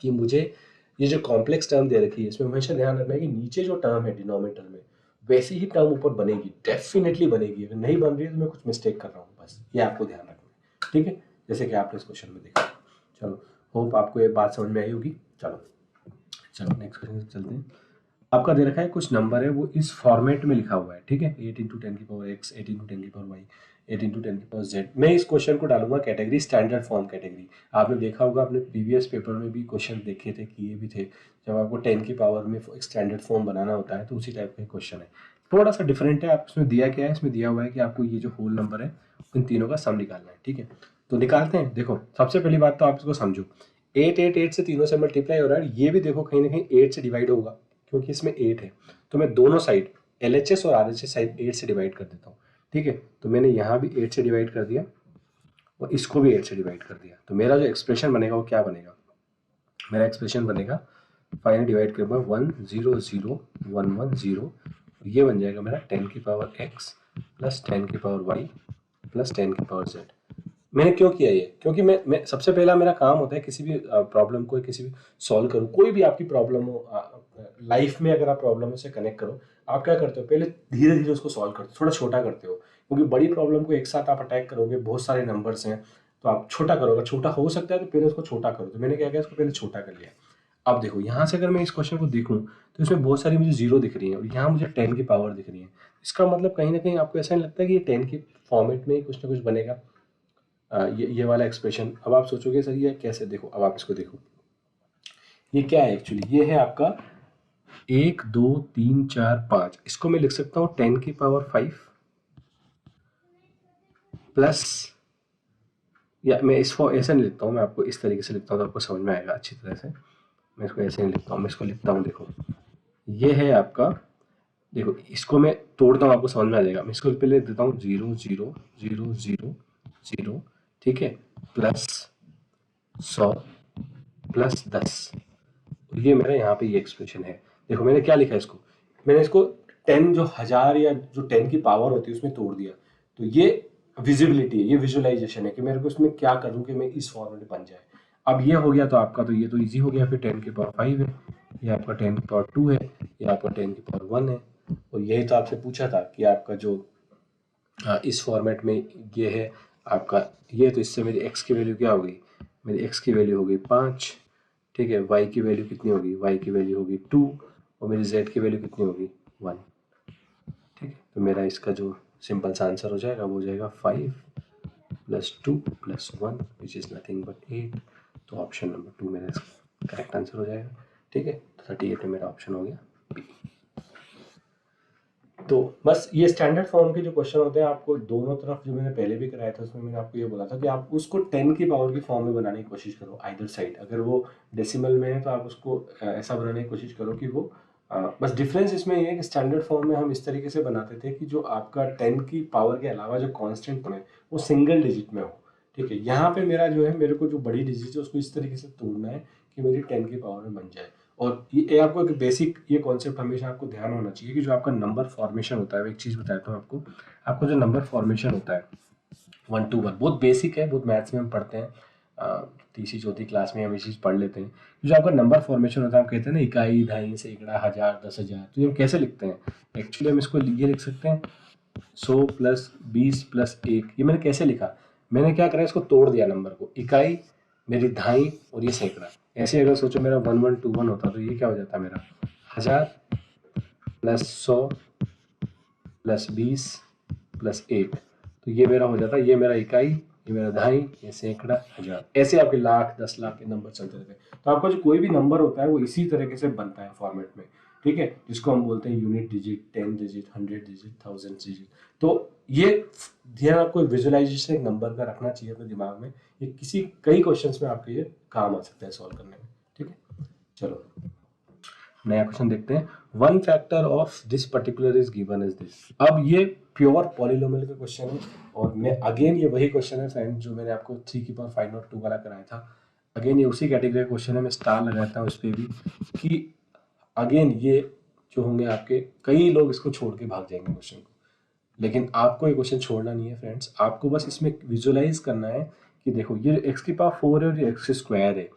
कि मुझे ये जो कॉम्प्लेक्स टर्म दे रखी है इसमें हमेशा ध्यान रखना है कि नीचे जो टर्म है डिनोमिनेटर में वैसी ही टर्म ऊपर बनेगी, डेफिनेटली बनेगी। अगर नहीं बन रही है तो मैं कुछ मिस्टेक कर रहा हूँ, बस ये आपको ध्यान रखना है। ठीक है, जैसे कि आपने इस क्वेश्चन में देखा। चलो, होप आपको ये बात समझ में आई होगी। चलो नेक्स्ट क्वेश्चन चलते हैं। आपका दे रखा है कुछ नंबर है, वो इस फॉर्मेट में लिखा हुआ है। ठीक है, 8 इंटू 10 की पावर एक्स, 8 इंटू 10 की पावर वाई, 8 इंटू 10 की पावर जेड। मैं इस क्वेश्चन को डालूंगा कैटेगरी स्टैंडर्ड फॉर्म कैटेगरी। आपने देखा होगा, अपने प्रीवियस पेपर में भी क्वेश्चन देखे थे, किए भी थे। जब आपको 10 की पावर में एक स्टैंडर्ड फॉर्म बनाना होता है तो उसी टाइप का क्वेश्चन है। थोड़ा सा डिफरेंट है। आप इसमें दिया क्या है, इसमें दिया हुआ है कि आपको ये जो होल नंबर है इन तीनों का सम निकालना है। ठीक है, तो निकालते हैं। देखो सबसे पहली बात तो आप इसको समझो, 8 8 8 से तीनों से मल्टीप्लाई हो रहा है। ये भी देखो कहीं ना कहीं 8 से डिवाइड होगा क्योंकि इसमें 8 है। तो मैं दोनों साइड LHS और RHS साइड 8 से डिवाइड कर देता हूँ। ठीक है, तो मैंने यहाँ भी 8 से डिवाइड कर दिया और इसको भी 8 से डिवाइड कर दिया। तो मेरा जो एक्सप्रेशन बनेगा वो क्या बनेगा, मेरा एक्सप्रेशन बनेगा फाइनल डिवाइड करूँगा 1 0 0 1 1 0। ये बन जाएगा मेरा 10 की पावर x प्लस 10 की पावर y प्लस 10 की पावर z। मैंने क्यों किया ये, क्योंकि मैं सबसे पहला मेरा काम होता है किसी भी प्रॉब्लम को किसी भी सॉल्व करूँ। कोई भी आपकी प्रॉब्लम हो लाइफ में, अगर आप प्रॉब्लम से कनेक्ट करो, आप क्या करते हो, पहले धीरे धीरे उसको सॉल्व करते हो, थोड़ा छोटा करते हो। क्योंकि बड़ी प्रॉब्लम को एक साथ आप अटैक करोगे, बहुत सारे नंबर्स हैं, तो आप छोटा करोगे। छोटा हो सकता है तो पहले उसको छोटा करो। तो मैंने क्या किया, इसको पहले छोटा कर लिया। अब देखो यहाँ से अगर मैं इस क्वेश्चन को देखूँ तो इसमें बहुत सारी मुझे जीरो दिख रही है और यहाँ मुझे 10 की पावर दिख रही है। इसका मतलब कहीं ना कहीं आपको ऐसा नहीं लगता कि ये 10 की फॉर्मेट में ही कुछ ना कुछ बनेगा, ये वाला एक्सप्रेशन। अब आप सोचोगे सर ये कैसे, देखो अब आप इसको देखो, ये क्या है एक्चुअली, ये है आपका 1 2 3 4 5। इसको मैं लिख सकता हूँ 10 की पावर 5 प्लस, या मैं इसको ऐसे नहीं लिखता हूँ, मैं आपको इस तरीके से लिखता हूँ तो आपको समझ में आएगा अच्छी तरह से। मैं इसको ऐसे नहीं लिखता हूँ, मैं इसको लिखता हूँ, देखो ये है आपका, देखो इसको मैं तोड़ता हूँ आपको समझ में आ जाएगा। मैं इसको पहले देता हूँ 0 0 0 0 0, ठीक है, प्लस 100 प्लस 10। ये मेरा यहाँ पे ये एक्सप्रेशन है। देखो मैंने क्या लिखा है इसको, मैंने इसको 10 जो हजार या जो 10 की पावर होती है उसमें तोड़ दिया। तो ये विजिबिलिटी है, ये विजुअलाइजेशन है कि मेरे को इसमें क्या करूँ कि मैं इस फॉर्म में बन जाए। अब ये हो गया तो आपका तो ये तो इजी हो गया। फिर 10 की पावर 5 है, ये आपका 10 की पावर 2 है, ये आपका 10 की पावर 1 है। और यही तो आपसे पूछा था कि आपका जो इस फॉर्मेट में ये है आपका, ये तो इससे मेरी x की वैल्यू क्या हो गई, मेरी x की वैल्यू हो गई 5, ठीक है, y की वैल्यू कितनी होगी, y की वैल्यू होगी 2 और मेरी z की वैल्यू कितनी होगी 1। ठीक है, तो मेरा इसका जो सिंपल सा आंसर हो जाएगा वो हो जाएगा 5 plus 2 plus 1 which is nothing but 8। तो ऑप्शन नंबर 2 मेरा इसका करेक्ट आंसर हो जाएगा। ठीक है, तो 38 में मेरा ऑप्शन हो गया बी। तो बस ये स्टैंडर्ड फॉर्म के जो क्वेश्चन होते हैं, आपको दोनों तरफ जो मैंने पहले भी कराया था उसमें मैंने आपको ये बोला था कि आप उसको 10 की पावर की फॉर्म में बनाने की कोशिश करो आइदर साइड। अगर वो डेसिमल में है तो आप उसको ऐसा बनाने की कोशिश करो कि वो बस डिफरेंस इसमें ये है कि स्टैंडर्ड फॉर्म में हम इस तरीके से बनाते थे कि जो आपका 10 की पावर के अलावा जो कॉन्स्टेंट है वो सिंगल डिजिट में हो। ठीक है, यहाँ पे मेरा जो है, मेरे को जो बड़ी डिजिट है उसको इस तरीके से तोड़ना है कि मेरी 10 की पावर में बन जाए। और ये आपको एक बेसिक ये कॉन्सेप्ट हमेशा आपको ध्यान होना चाहिए कि जो आपका नंबर फॉर्मेशन होता है, एक चीज़ बताता हूँ आपको, आपको जो नंबर फॉर्मेशन होता है 1 to 1 बहुत बेसिक है, बहुत मैथ्स में हम पढ़ते हैं, तीसरी चौथी क्लास में हम ये चीज़ पढ़ लेते हैं। जो आपका नंबर फॉर्मेशन होता है, हम कहते हैं ना इकाई, दहाई, सैकड़ा, हज़ार, 10,000, तो ये हम कैसे लिखते हैं, एक्चुअली हम इसको ये लिख सकते हैं 100 प्लस 20 प्लस 1। ये मैंने कैसे लिखा, मैंने क्या करा, इसको तोड़ दिया नंबर को, इकाई मेरी दहाई और ये सैकड़ा। ऐसे अगर सोचो मेरा 1121 होता तो ये क्या हो जाता मेरा 1000 प्लस 100 प्लस 20 प्लस 1, तो ये मेरा हो जाता है, ये मेरा इकाई, ये मेरा दहाई, ये सैकड़ा, हजार, ऐसे आपके लाख 10 लाख के नंबर चलते रहते हैं। तो आपका जो कोई भी नंबर होता है वो इसी तरीके से बनता है फॉर्मेट में, ठीक है, जिसको हम बोलते हैं unit digit, 10 digit, 100 digit, 1000 digit. तो ये ध्यान आपको विजुअलाइजेशन एक नंबर का रखना चाहिए अपने दिमाग में, ये किसी कई क्वेश्चंस में आपके ये काम आ सकता है सॉल्व करने में, ठीक है। चलो नया क्वेश्चन देखते हैं। One factor of this particular is given is this. अब ये प्योर पॉलिनोमियल का क्वेश्चन है, और मैं अगेन ये वही क्वेश्चन है फ्रेंड जो मैंने आपको 3 की पावर 5 नॉट 2 वाला कराया था। अगेन ये उसी कैटेगरी का क्वेश्चन है, मैं स्टार लगाता हूँ इस पर भी, कि अगेन ये जो होंगे आपके, कई लोग इसको छोड़ के भाग जाएंगे क्वेश्चन को, लेकिन आपको ये क्वेश्चन छोड़ना नहीं है फ्रेंड्स। आपको बस इसमें विजुअलाइज करना है कि देखो ये एक्स की पावर 4 है और ये एक्स स्क्वायर है।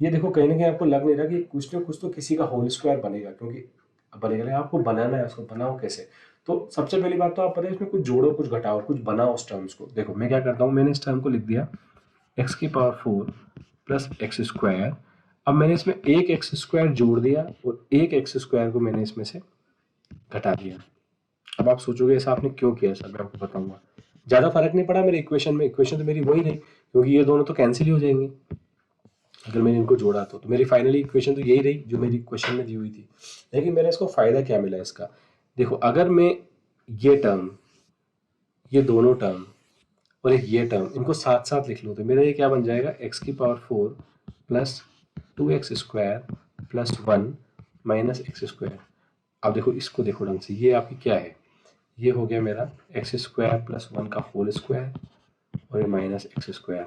ये देखो कहीं ना कहीं आपको लग नहीं रहा कि कुछ ना कुछ तो किसी का होल स्क्वायर बनेगा, क्योंकि बनेगा, लेकिन आपको बनाना है, उसको बनाओ कैसे। तो सबसे पहली बात तो आप पता है इसमें कुछ जोड़ो, कुछ घटाओ, कुछ बनाओ उस टर्म्स को। देखो मैं क्या करता हूँ, मैंने इस टर्म को लिख दिया एक्स की पावर 4 प्लस एक्स स्क्वायर। अब मैंने इसमें एक एक्स स्क्वायर जोड़ दिया और एक एक्स स्क्वायर को मैंने इसमें से घटा दिया। अब आप सोचोगे ऐसा आपने क्यों किया सर, मैं आपको बताऊंगा। ज़्यादा फर्क नहीं पड़ा मेरे इक्वेशन में, इक्वेशन तो मेरी वही रही, क्योंकि ये दोनों तो कैंसिल ही हो जाएंगे अगर मैंने इनको जोड़ा तो मेरी फाइनली इक्वेशन तो यही रही जो मेरी क्वेश्चन में दी हुई थी। लेकिन मेरा इसको फ़ायदा क्या मिला इसका, देखो अगर मैं ये टर्म, ये दोनों टर्म और एक ये टर्म, इनको साथ साथ लिख लूँ तो मेरा ये क्या बन जाएगा, एक्स की power 4 plus 2x square plus 1 minus x square. अब देखो इसको देखो ढंग से, ये आपकी क्या है, ये हो गया मेरा एक्स स्क्वायर प्लस 1 का होल स्क्वायर और ये माइनस एक्स स्क्वायर।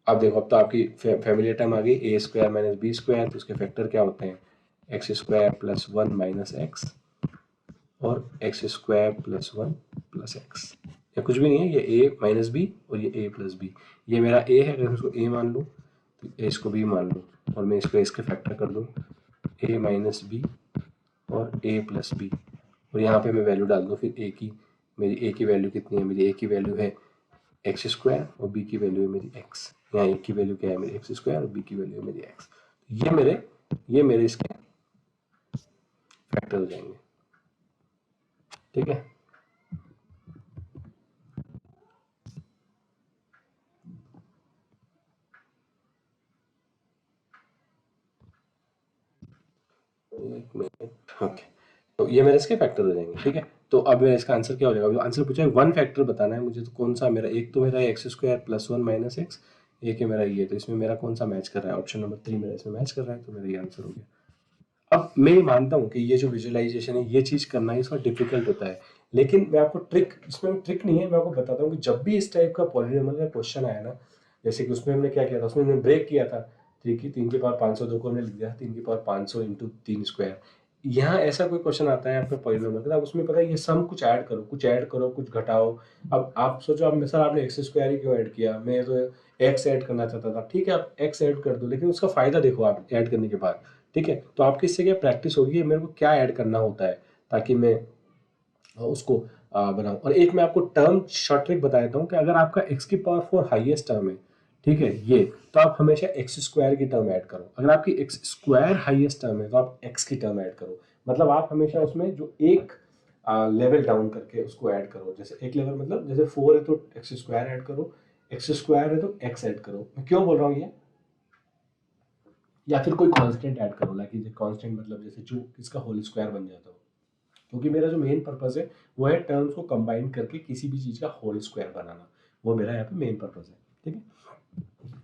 अब देखो अब तो आपकी फैमिली टर्म आ गई, A square minus B square, तो उसके फैक्टर क्या होते हैं, X square plus 1 minus X और X square plus 1 plus X, या कुछ भी नहीं है, ये ए माइनस बी और ये ए प्लस बी। ये मेरा ए है, अगर मैं इसको ए मान लूँ तो ए इसको बी मान लूँ, और मैं इसको इसके फैक्टर कर दूँ ए माइनस बी और ए प्लस बी, और यहाँ पे मैं वैल्यू डाल दूँ फिर ए की। मेरी ए की वैल्यू कितनी है, मेरी ए की वैल्यू है एक्स स्क्वायर और बी की वैल्यू है मेरी एक्स। यहाँ ए की वैल्यू क्या है मेरी एक्स स्क्वायर और बी की वैल्यू है मेरी एक्स। ये मेरे इसके फैक्टर हो जाएंगे, ठीक है। एक मिनट, ओके, तो ये मेरे इसके फैक्टर हो जाएंगे, ठीक है। तो अब मेरा इसका आंसर क्या हो जाएगा, आंसर पूछा है वन फैक्टर बताना है मुझे, तो कौन सा मेरा, एक तो मेरा x square plus 1 minus x, एक है मेरा ये, तो इसमें मेरा कौन सा मैच कर रहा है, ऑप्शन नंबर 3 मेरा इसमें मैच कर रहा है, तो मेरा ये आंसर हो गया। अब मैं ये मानता हूँ कि ये जो विजुअलाइजेशन है ये चीज़ करना है थोड़ा डिफिकल्ट होता है, लेकिन मैं आपको ट्रिक, इसमें ट्रिक नहीं है, मैं आपको बताता हूँ कि जब भी इस टाइप का पॉलिनोमियल का क्वेश्चन आया ना, जैसे कि उसमें हमने क्या किया था, उसमें हमने ब्रेक किया था, 3 की पावर 502 को हमने लिख दिया 3 की पावर 500 इंटू 3 स्क्वायर। यहाँ ऐसा कोई क्वेश्चन आता है आपका पॉलिनोमियल का, अब उसमें पता है ये सम कुछ ऐड करो, कुछ ऐड करो, कुछ घटाओ। अब आप सोचो, अब सर आपने एक्स स्क्वायर ही क्यों ऐड किया, मैं तो एक्स ऐड करना चाहता था, ठीक है आप एक्स ऐड कर दो, लेकिन उसका फायदा देखो आप ऐड करने के बाद, ठीक है। तो आपकी इससे क्या प्रैक्टिस होगी, मेरे को क्या ऐड करना होता है ताकि मैं उसको बनाऊं। और एक मैं आपको टर्म शॉर्ट ट्रिक बता देता हूँ कि अगर आपका एक्स की पावर 4 हाईएस्ट टर्म है, ठीक है ये, तो आप हमेशा एक्स स्क्वायर की टर्म ऐड करो। अगर आपकी एक्स स्क्वायर हाईएस्ट टर्म है तो आप एक्स की टर्म ऐड करो, मतलब आप हमेशा उसमें जो एक लेवल डाउन करके उसको ऐड करो। जैसे एक लेवल मतलब जैसे 4 है तो एक्स स्क्वायर ऐड करो, एक्स स्क्वायर है तो एक्स ऐड करो। मैं क्यों बोल रहा हूँ ये, या फिर कोई कांस्टेंट ऐड करो, लाइक कांस्टेंट मतलब जैसे जो इसका होल स्क्वायर बन जाता हो, क्योंकि मेरा जो मेन पर्पस है वो है टर्म्स को कंबाइन करके किसी भी चीज़ का होल स्क्वायर बनाना, वो मेरा यहाँ पे मेन पर्पस है, ठीक है।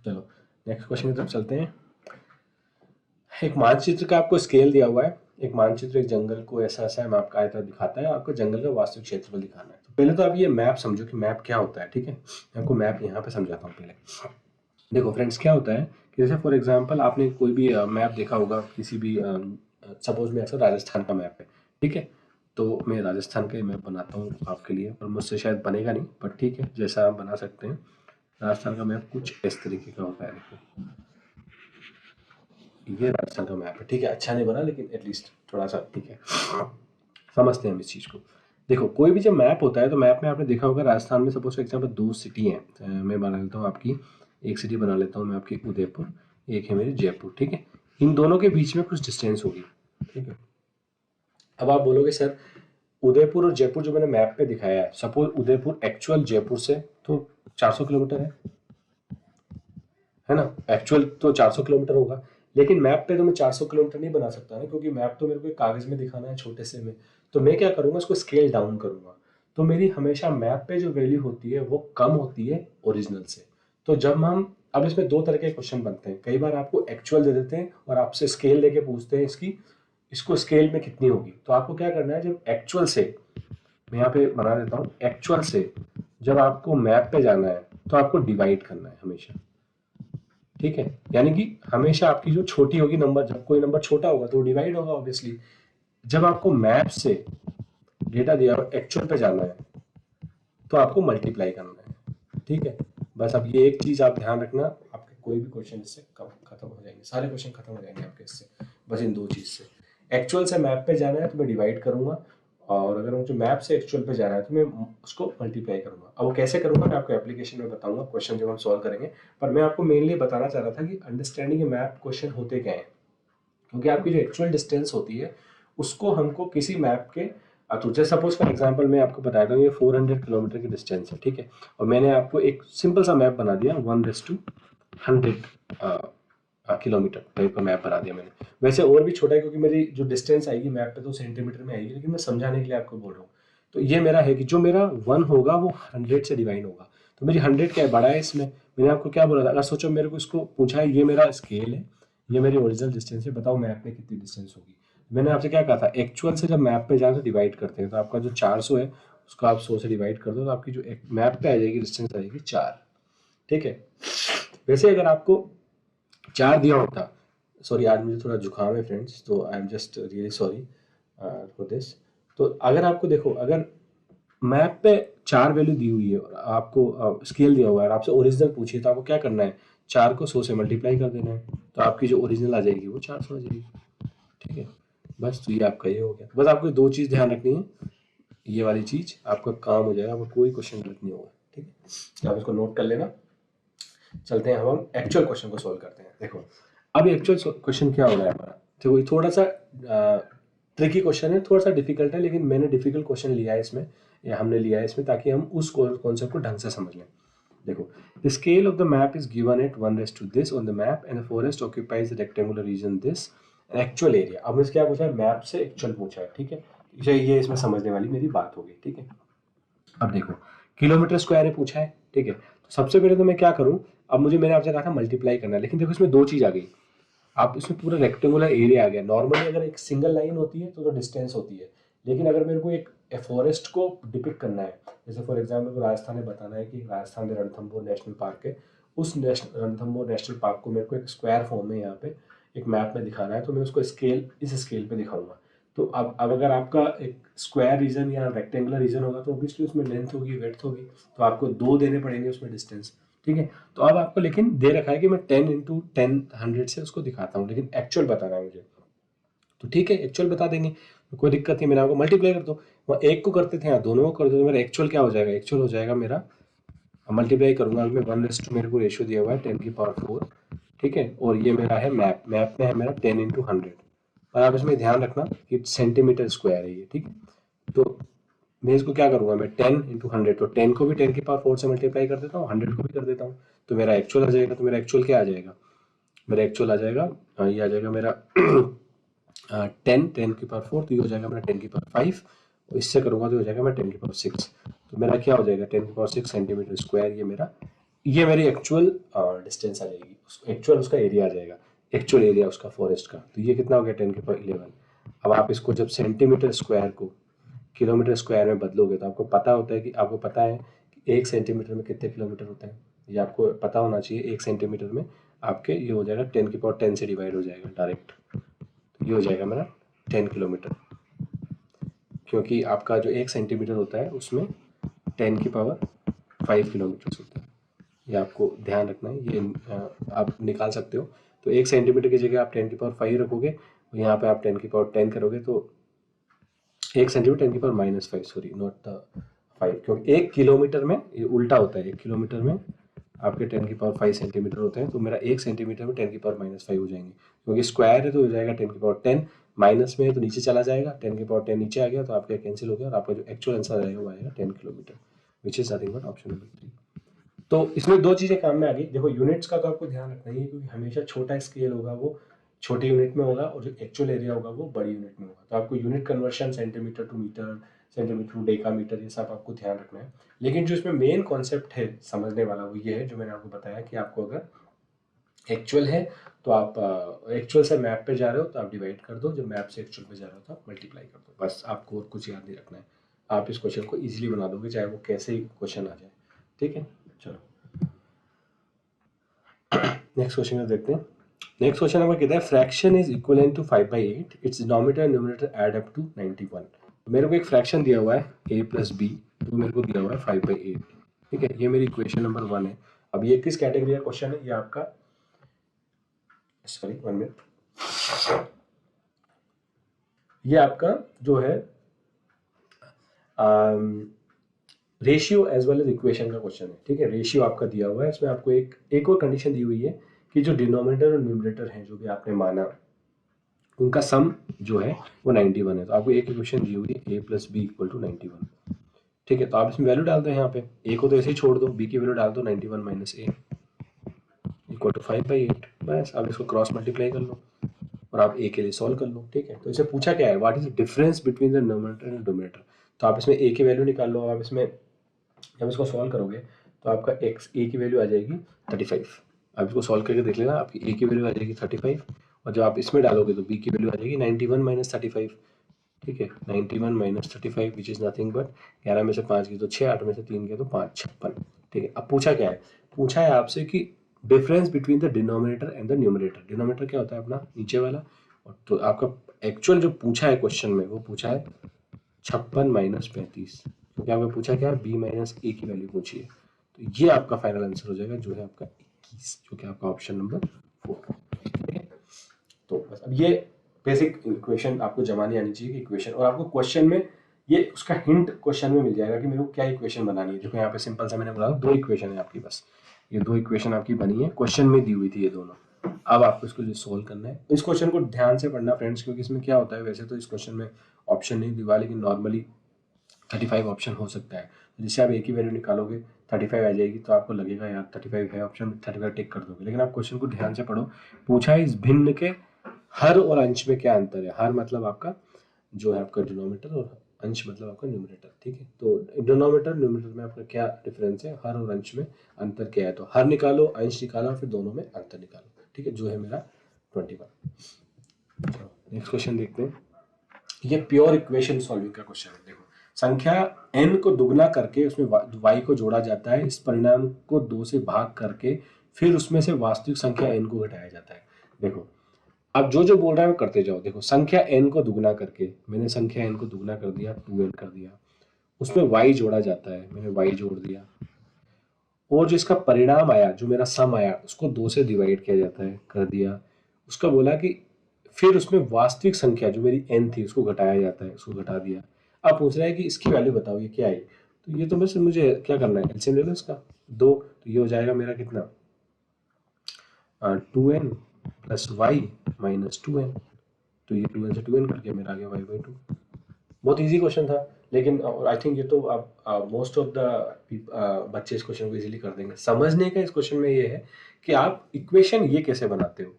चलो नेक्स्ट क्वेश्चन की तरफ चलते हैं। एक मानचित्र का आपको स्केल दिया हुआ है, एक मानचित्र एक जंगल को ऐसा ऐसा मैप का आयता दिखाता है, आपको जंगल का वास्तविक क्षेत्रफल दिखाना है। तो पहले तो आप ये मैप समझो कि मैप क्या होता है, ठीक है। मैं आपको मैप यहाँ पे समझाता हूँ पहले। देखो फ्रेंड्स क्या होता है कि जैसे फॉर एग्जांपल आपने कोई भी मैप देखा होगा किसी भी, सपोज में ऐसा राजस्थान का मैप है, ठीक है। तो मैं राजस्थान का मैप बनाता हूँ आपके लिए, पर मुझसे शायद बनेगा नहीं, पर ठीक है जैसा आप बना सकते हैं। राजस्थान का मैप कुछ इस तरीके का होता है, देखो ये राजस्थान का मैप है, ठीक है। अच्छा नहीं बना लेकिन एटलीस्ट थोड़ा सा ठीक है, समझते हैं हम इस चीज़ को। देखो कोई भी जब मैप होता है तो मैप में आपने देखा होगा राजस्थान में सपोज फॉर एग्जाम्पल 2 सिटी हैं, मैं बना लेता हूँ आपकी, एक सिटी बना लेता हूँ मैं आपकी उदयपुर, एक है मेरी जयपुर, ठीक है। इन दोनों के बीच में कुछ डिस्टेंस होगी, ठीक है। अब आप बोलोगे सर उदयपुर और जयपुर जो मैंने मैप पे दिखाया है, सपोज उदयपुर एक्चुअल जयपुर से तो 400 किलोमीटर है ना, एक्चुअल तो 400 किलोमीटर होगा, लेकिन मैप पे तो मैं 400 किलोमीटर नहीं बना सकता ना, क्योंकि मैप तो मेरे को एक कागज में दिखाना है छोटे से में। तो मैं क्या करूंगा, उसको स्केल डाउन करूंगा। तो मेरी हमेशा मैप पे जो वैल्यू होती है वो कम होती है ओरिजिनल से। तो जब हम, अब इसमें दो तरह के क्वेश्चन बनते हैं, कई बार आपको एक्चुअल दे देते हैं और आपसे स्केल लेके पूछते हैं इसकी, इसको स्केल में कितनी होगी। तो आपको क्या करना है, जब एक्चुअल से, मैं यहाँ पे बना देता हूँ, एक्चुअल से जब आपको मैप पे जाना है तो आपको डिवाइड करना है हमेशा, ठीक है। यानी कि हमेशा आपकी जो छोटी होगी नंबर, जब कोई नंबर छोटा होगा तो डिवाइड होगा ऑब्वियसली। जब आपको मैप से डेटा दिया और एक्चुअल पे जाना है तो आपको मल्टीप्लाई करना है, ठीक है। बस अब ये एक चीज आप ध्यान रखना, आपके कोई भी क्वेश्चन इससे खत्म हो जाएंगे, सारे क्वेश्चन खत्म हो जाएंगे आपके इससे, बस इन दो चीज से। एक्चुअल से मैप पे जाना है तो मैं डिवाइड करूंगा, और अगर मुझे मैप से एक्चुअल पे जाना है तो मैं उसको मल्टीप्लाई करूंगा। अब वो कैसे करूंगा मैं आपको एप्लीकेशन में बताऊंगा, क्वेश्चन जब हम सॉल्व करेंगे। पर मैं आपको मेनली बताना चाह रहा था कि अंडरस्टैंडिंग मैप क्वेश्चन होते क्या है, क्योंकि आपकी जो एक्चुअल डिस्टेंस होती है उसको हमको किसी मैप के, तो जैसे सपोज फॉर एग्जांपल मैं आपको बताता हूँ, ये 400 किलोमीटर की डिस्टेंस है, ठीक है। और मैंने आपको एक सिंपल सा मैप बना दिया 1:100 किलोमीटर टाइप का मैप बना दिया मैंने। वैसे और भी छोटा है, क्योंकि मेरी जो डिस्टेंस आएगी मैप पे तो सेंटीमीटर में आएगी, लेकिन मैं समझाने के लिए आपको बोल रहा हूँ। तो ये मेरा है कि जो मेरा 1 होगा वो 100 से डिवाइड होगा। तो मेरी 100 क्या है, बड़ा है इसमें। मैंने आपको क्या बोला था, अगर सोचो मेरे को इसको पूछा है, ये मेरा स्केल है, ये मेरी ओरिजिनल डिस्टेंस है, बताओ मैप में कितनी डिस्टेंस होगी। मैंने आपसे क्या कहा था, एक्चुअल से जब मैप पे जाए तो डिवाइड करते हैं, तो आपका जो 400 है उसको आप 100 से डिवाइड कर दो, तो आपकी जो मैप पे आ जाएगी डिस्टेंस आ जाएगी 4, ठीक है। वैसे अगर आपको 4 दिया होता, सॉरी आज मुझे थोड़ा जुकाम है फ्रेंड्स, तो I am just really sorry for this. तो अगर आपको देखो, अगर मैप पे 4 वैल्यू दी हुई है और आपको स्केल दिया हुआ है और आपसे ओरिजिनल पूछिए, तो आपको क्या करना है, 4 को 100 से मल्टीप्लाई कर देना है, तो आपकी जो ओरिजिनल आ जाएगी वो 400 आ जाएगी, ठीक है। बस तो ये आपका ये हो गया। बस आपको दो चीज़ ध्यान रखनी है, ये वाली चीज़ आपका काम हो जाएगा, आपको कोई क्वेश्चन गलत नहीं होगा, ठीक है। आप इसको नोट कर लेना। चलते हैं हम एक्चुअल क्वेश्चन को सॉल्व करते हैं। देखो अब एक्चुअल क्वेश्चन क्या हो रहा है हमारा, देखो ये थोड़ा सा ट्रिकी क्वेश्चन है, थोड़ा सा डिफिकल्ट है, लेकिन मैंने डिफिकल्ट क्वेश्चन लिया है इसमें, या हमने लिया है इसमें, ताकि हम उस कॉन्सेप्ट को ढंग से समझ लें। देखो, the scale of the map is given at 1:this on the map and the forest occupies the rectangular reason this actual area. अब मुझे क्या पूछा है, मैप से एक्चुअल पूछा है, ठीक है। ये इसमें समझने वाली मेरी बात होगी, ठीक है। अब देखो, किलोमीटर स्क्वायर है पूछा है, ठीक है। तो सबसे पहले तो मैं क्या करूं, अब मैंने आपसे कहा था मल्टीप्लाई करना है, लेकिन देखो इसमें दो चीज आ गई। आप इसमें पूरा रेक्टेंगुलर एरिया आ गया। नॉर्मली अगर एक सिंगल लाइन होती है तो डिस्टेंस होती है, लेकिन अगर मेरे को एक फॉरेस्ट को डिपिक्ट करना है, जैसे फॉर एग्जाम्पल को राजस्थान में बताना है कि राजस्थान में रणथंभौर नेशनल पार्क है, उस रणथंभौर नेशनल पार्क को मेरे को एक स्क्वायर फॉर्म में यहाँ पे एक मैप में दिखाना है, तो मैं उसको स्केल, इस स्केल पे दिखाऊंगा। तो अब अगर आपका एक स्क्वायर रीजन या रेक्टेंगुलर रीजन होगा तो ऑब्वियसली उसमें लेंथ होगी, वेड्थ होगी, तो आपको 2 देने पड़ेंगे उसमें डिस्टेंस, ठीक है। तो अब आपको लेकिन दे रखा है कि मैं 10 × 10 100 से उसको दिखाता हूँ, लेकिन एक्चुअल बताना है मुझे, तो ठीक है एक्चुअल बता देंगे, कोई दिक्कत नहीं। मैंने आपको मल्टीप्लाई कर दो, वहाँ एक को करते थे यहाँ दोनों को कर दो, तो मेरा एक्चुअल क्या हो जाएगा, एक्चुअल हो जाएगा मेरा, मल्टीप्लाई करूंगा मैं 1:, मेरे को रेशियो दिया हुआ है 10⁴, ठीक है। और ये मेरा है मैप, मैप में है मेरा 10 × 100, और आप इसमें ध्यान रखना कि सेंटीमीटर स्क्वायर है ये, ठीक है। तो मैं इसको क्या करूंगा, मैं 10 × 100, तो 10 को भी 10⁴ से मल्टीप्लाई कर देता हूँ, 100 को भी कर देता हूँ, तो मेरा एक्चुअल आ जाएगा। तो मेरा एक्चुअल क्या आ जाएगा, मेरा एक्चुअल आ जाएगा, ये आ जाएगा मेरा 10 10⁴, तो ये हो जाएगा मेरा 10⁵, और इससे करूंगा तो हो जाएगा मैं 10⁶। तो मेरा क्या हो जाएगा 10⁶ सेंटीमीटर स्क्वायर, ये मेरी एक्चुअल डिस्टेंस आ जाएगी, एक्चुअल उसका एरिया आ जाएगा, एक्चुअल एरिया उसका फॉरेस्ट का। तो ये कितना हो गया 10⁻11। अब आप इसको जब सेंटीमीटर स्क्वायर को किलोमीटर स्क्वायर में बदलोगे, तो आपको पता होता है कि आपको पता है कि 1 सेंटीमीटर में कितने किलोमीटर होते हैं, ये आपको पता होना चाहिए। 1 सेंटीमीटर में आपके ये हो जाएगा 10⁻10 से डिवाइड हो जाएगा डायरेक्ट, तो ये हो जाएगा मेरा 10 किलोमीटर, क्योंकि आपका जो 1 सेंटीमीटर होता है उसमें 10⁵ किलोमीटर होता है। ये आपको ध्यान रखना है, ये आप निकाल सकते हो। तो 1 सेंटीमीटर की जगह आप 10⁵ रखोगे, और यहाँ पे आप 10⁻10 करोगे, तो 1 सेंटीमीटर 10⁻−5, सॉरी नॉट द 5, क्योंकि 1 किलोमीटर में ये उल्टा होता है, 1 किलोमीटर में आपके 10⁵ सेंटीमीटर होते हैं, तो मेरा 1 सेंटीमीटर में 10⁻−5 हो जाएंगे, क्योंकि स्क्वायर है तो हो जाएगा 10⁻10 माइनस में है तो नीचे चला जाएगा, 10 की पावर 10 नीचे आ गया तो आपका कैंसिल हो गया और आपका जो एक्चुअल आंसर आएगा वो आएगा 10 kilometre, which is nothing but option number 3। तो इसमें दो चीजें काम में आ गई। देखो यूनिट्स का तो आपको ध्यान रखना ही है, क्योंकि हमेशा छोटा स्केल होगा वो छोटे यूनिट में होगा और जो एक्चुअल एरिया होगा वो बड़ी यूनिट में होगा। तो आपको unit conversion centimetre to metre, centimetre to decametre, ये सब आपको ध्यान रखना है। लेकिन जो इसमें मेन कॉन्सेप्ट है समझने वाला वो ये है जो मैंने आपको बताया कि आपको अगर एक्चुअल है तो आप एक्चुअल से मैप पे जा रहे हो तो आप डिवाइड कर दो, जब मैप से एक्चुअल पे जा रहे हो तो आप मल्टीप्लाई कर दो, बस आपको और कुछ याद नहीं रखना है। आप इस क्वेश्चन को इजीली बना दोगे चाहे वो कैसे ही क्वेश्चन आ जाए। ठीक है, चलो नेक्स्ट क्वेश्चन देखते हैं। नेक्स्ट क्वेश्चन हमें कहता है fraction is equivalent to 5/8, its denominator and numerator add up to 91। मेरे को एक फ्रैक्शन दिया हुआ है a प्लस बी, तो मेरे को दिया हुआ है 5/8। ठीक है, ये मेरी इक्वेशन नंबर 1 है। अब ये किस कैटेगरी का क्वेश्चन है, ये आपका सॉरी 1 मिनट, ये आपका जो है ratio as well as equation का क्वेश्चन है। ठीक है, रेशियो आपका दिया हुआ है, इसमें आपको एक और कंडीशन दी हुई है कि जो डिनोमिनेटर और न्यूमरेटर है जो भी आपने माना उनका सम जो है वो 91 है। तो आपको एक इक्वेशन दी हुई है a plus B equal to 91। ठीक है, तो आप इसमें वैल्यू डाल दो, यहाँ पे a को तो ऐसे ही छोड़ दो, b की वैल्यू डाल दो 91 माइनस a इक्वल टू 5/8। बस अब इसको क्रॉस मल्टीप्लाई कर लो और आप a के लिए सॉल्व कर लो। ठीक है, तो इसे पूछा क्या है, what is the difference between the numerator and denominator. तो आप इसमें a की वैल्यू निकाल लो। आप इसमें जब इसको सॉल्व करोगे तो आपका एक्स ए की वैल्यू आ जाएगी 35। आप इसको सॉल्व करके देख लेना, आपकी ए की वैल्यू आ जाएगी 35 और जब आप इसमें डालोगे तो बी की वैल्यू आ जाएगी 91 माइनस 35। ठीक है, 91 minus 35 which is nothing but 11 में से 5 की तो 6, 8 में से 3 की तो 5, 56। ठीक है, अब पूछा क्या है, पूछा है आपसे कि difference between the denominator and the numerator. Denominator क्या होता है अपना नीचे वाला, और तो आपका एक्चुअल जो पूछा है क्वेश्चन में वो पूछा है 56 माइनस 35, क्योंकि आपको पूछा क्या है बी माइनस ए की वैल्यू पूछी है। तो ये आपका फाइनल आंसर हो जाएगा जो है आपका 21, जो कि आपका ऑप्शन नंबर 4। ठीक है, तो बस अब ये बेसिक इक्वेशन आपको जमानी आनी चाहिए कि इक्वेशन, और आपको क्वेश्चन में ये उसका हिंट क्वेश्चन में मिल जाएगा कि मेरे को क्या इक्वेशन बनानी है। देखो यहाँ पे सिंपल सा मैंने बोला दो इक्वेशन है आपकी, बस ये दो इक्वेशन आपकी बनी है, क्वेश्चन में दी हुई थी ये दोनों। अब आपको इसको जो सोल्व करना है, इस क्वेश्चन को ध्यान से पढ़ना फ्रेंड्स, क्योंकि इसमें क्या होता है, वैसे तो इस क्वेश्चन में ऑप्शन नहीं दिया लेकिन नॉर्मली 35 ऑप्शन हो सकता है। जिससे आप एक ही वैल्यू निकालोगे 35 आ जाएगी, तो आपको लगेगा यार 35 है ऑप्शन, 35 टिक कर दोगे। लेकिन आप क्वेश्चन को ध्यान से पढ़ो, पूछा है इस भिन्न के हर और अंश में क्या अंतर है। हर मतलब आपका जो है आपका डिनोमिनेटर और अंश मतलब आपका न्यूमरेटर। ठीक है, तो डिनोमिनेटर न्यूमरेटर में आपका क्या डिफरेंस है, हर और अंश में अंतर क्या है। तो हर निकालो, अंश निकालो, फिर दोनों में अंतर निकालो। ठीक है, जो है मेरा 21। चलो नेक्स्ट क्वेश्चन देखते हैं। ये प्योर इक्वेशन सॉल्विंग का क्वेश्चन है। देखो, संख्या n को दुगना करके उसमें y को जोड़ा जाता है, इस परिणाम को 2 से भाग करके फिर उसमें से वास्तविक संख्या n को घटाया जाता है। देखो, अब जो जो बोल रहा है वो करते जाओ। देखो, संख्या n को दुगना करके, मैंने संख्या n को दुगना कर दिया, 2n कर दिया, उसमें y जोड़ा जाता है, मैंने y जोड़ दिया, और जो इसका परिणाम आया, जो मेरा सम आया, उसको 2 से डिवाइड किया जाता है, कर दिया। उसका बोला कि फिर उसमें वास्तविक संख्या जो मेरी n थी उसको घटाया जाता है, उसको घटा दिया। अब पूछ रहा है कि इसकी वैल्यू बताओ ये क्या आई। तो ये तो बस मुझे क्या करना है, एलसीएम ले लो इसका 2, तो ये हो जाएगा मेरा कितना 2n plus Y minus 2n। तो ये 2n से 2n करके मेरा आ गया y/2। बहुत इजी क्वेश्चन था, लेकिन आई थिंक ये तो आप मोस्ट ऑफ द बच्चे इस क्वेश्चन को इजीली कर देंगे। समझने का इस क्वेश्चन में ये है कि आप इक्वेशन ये कैसे बनाते हो।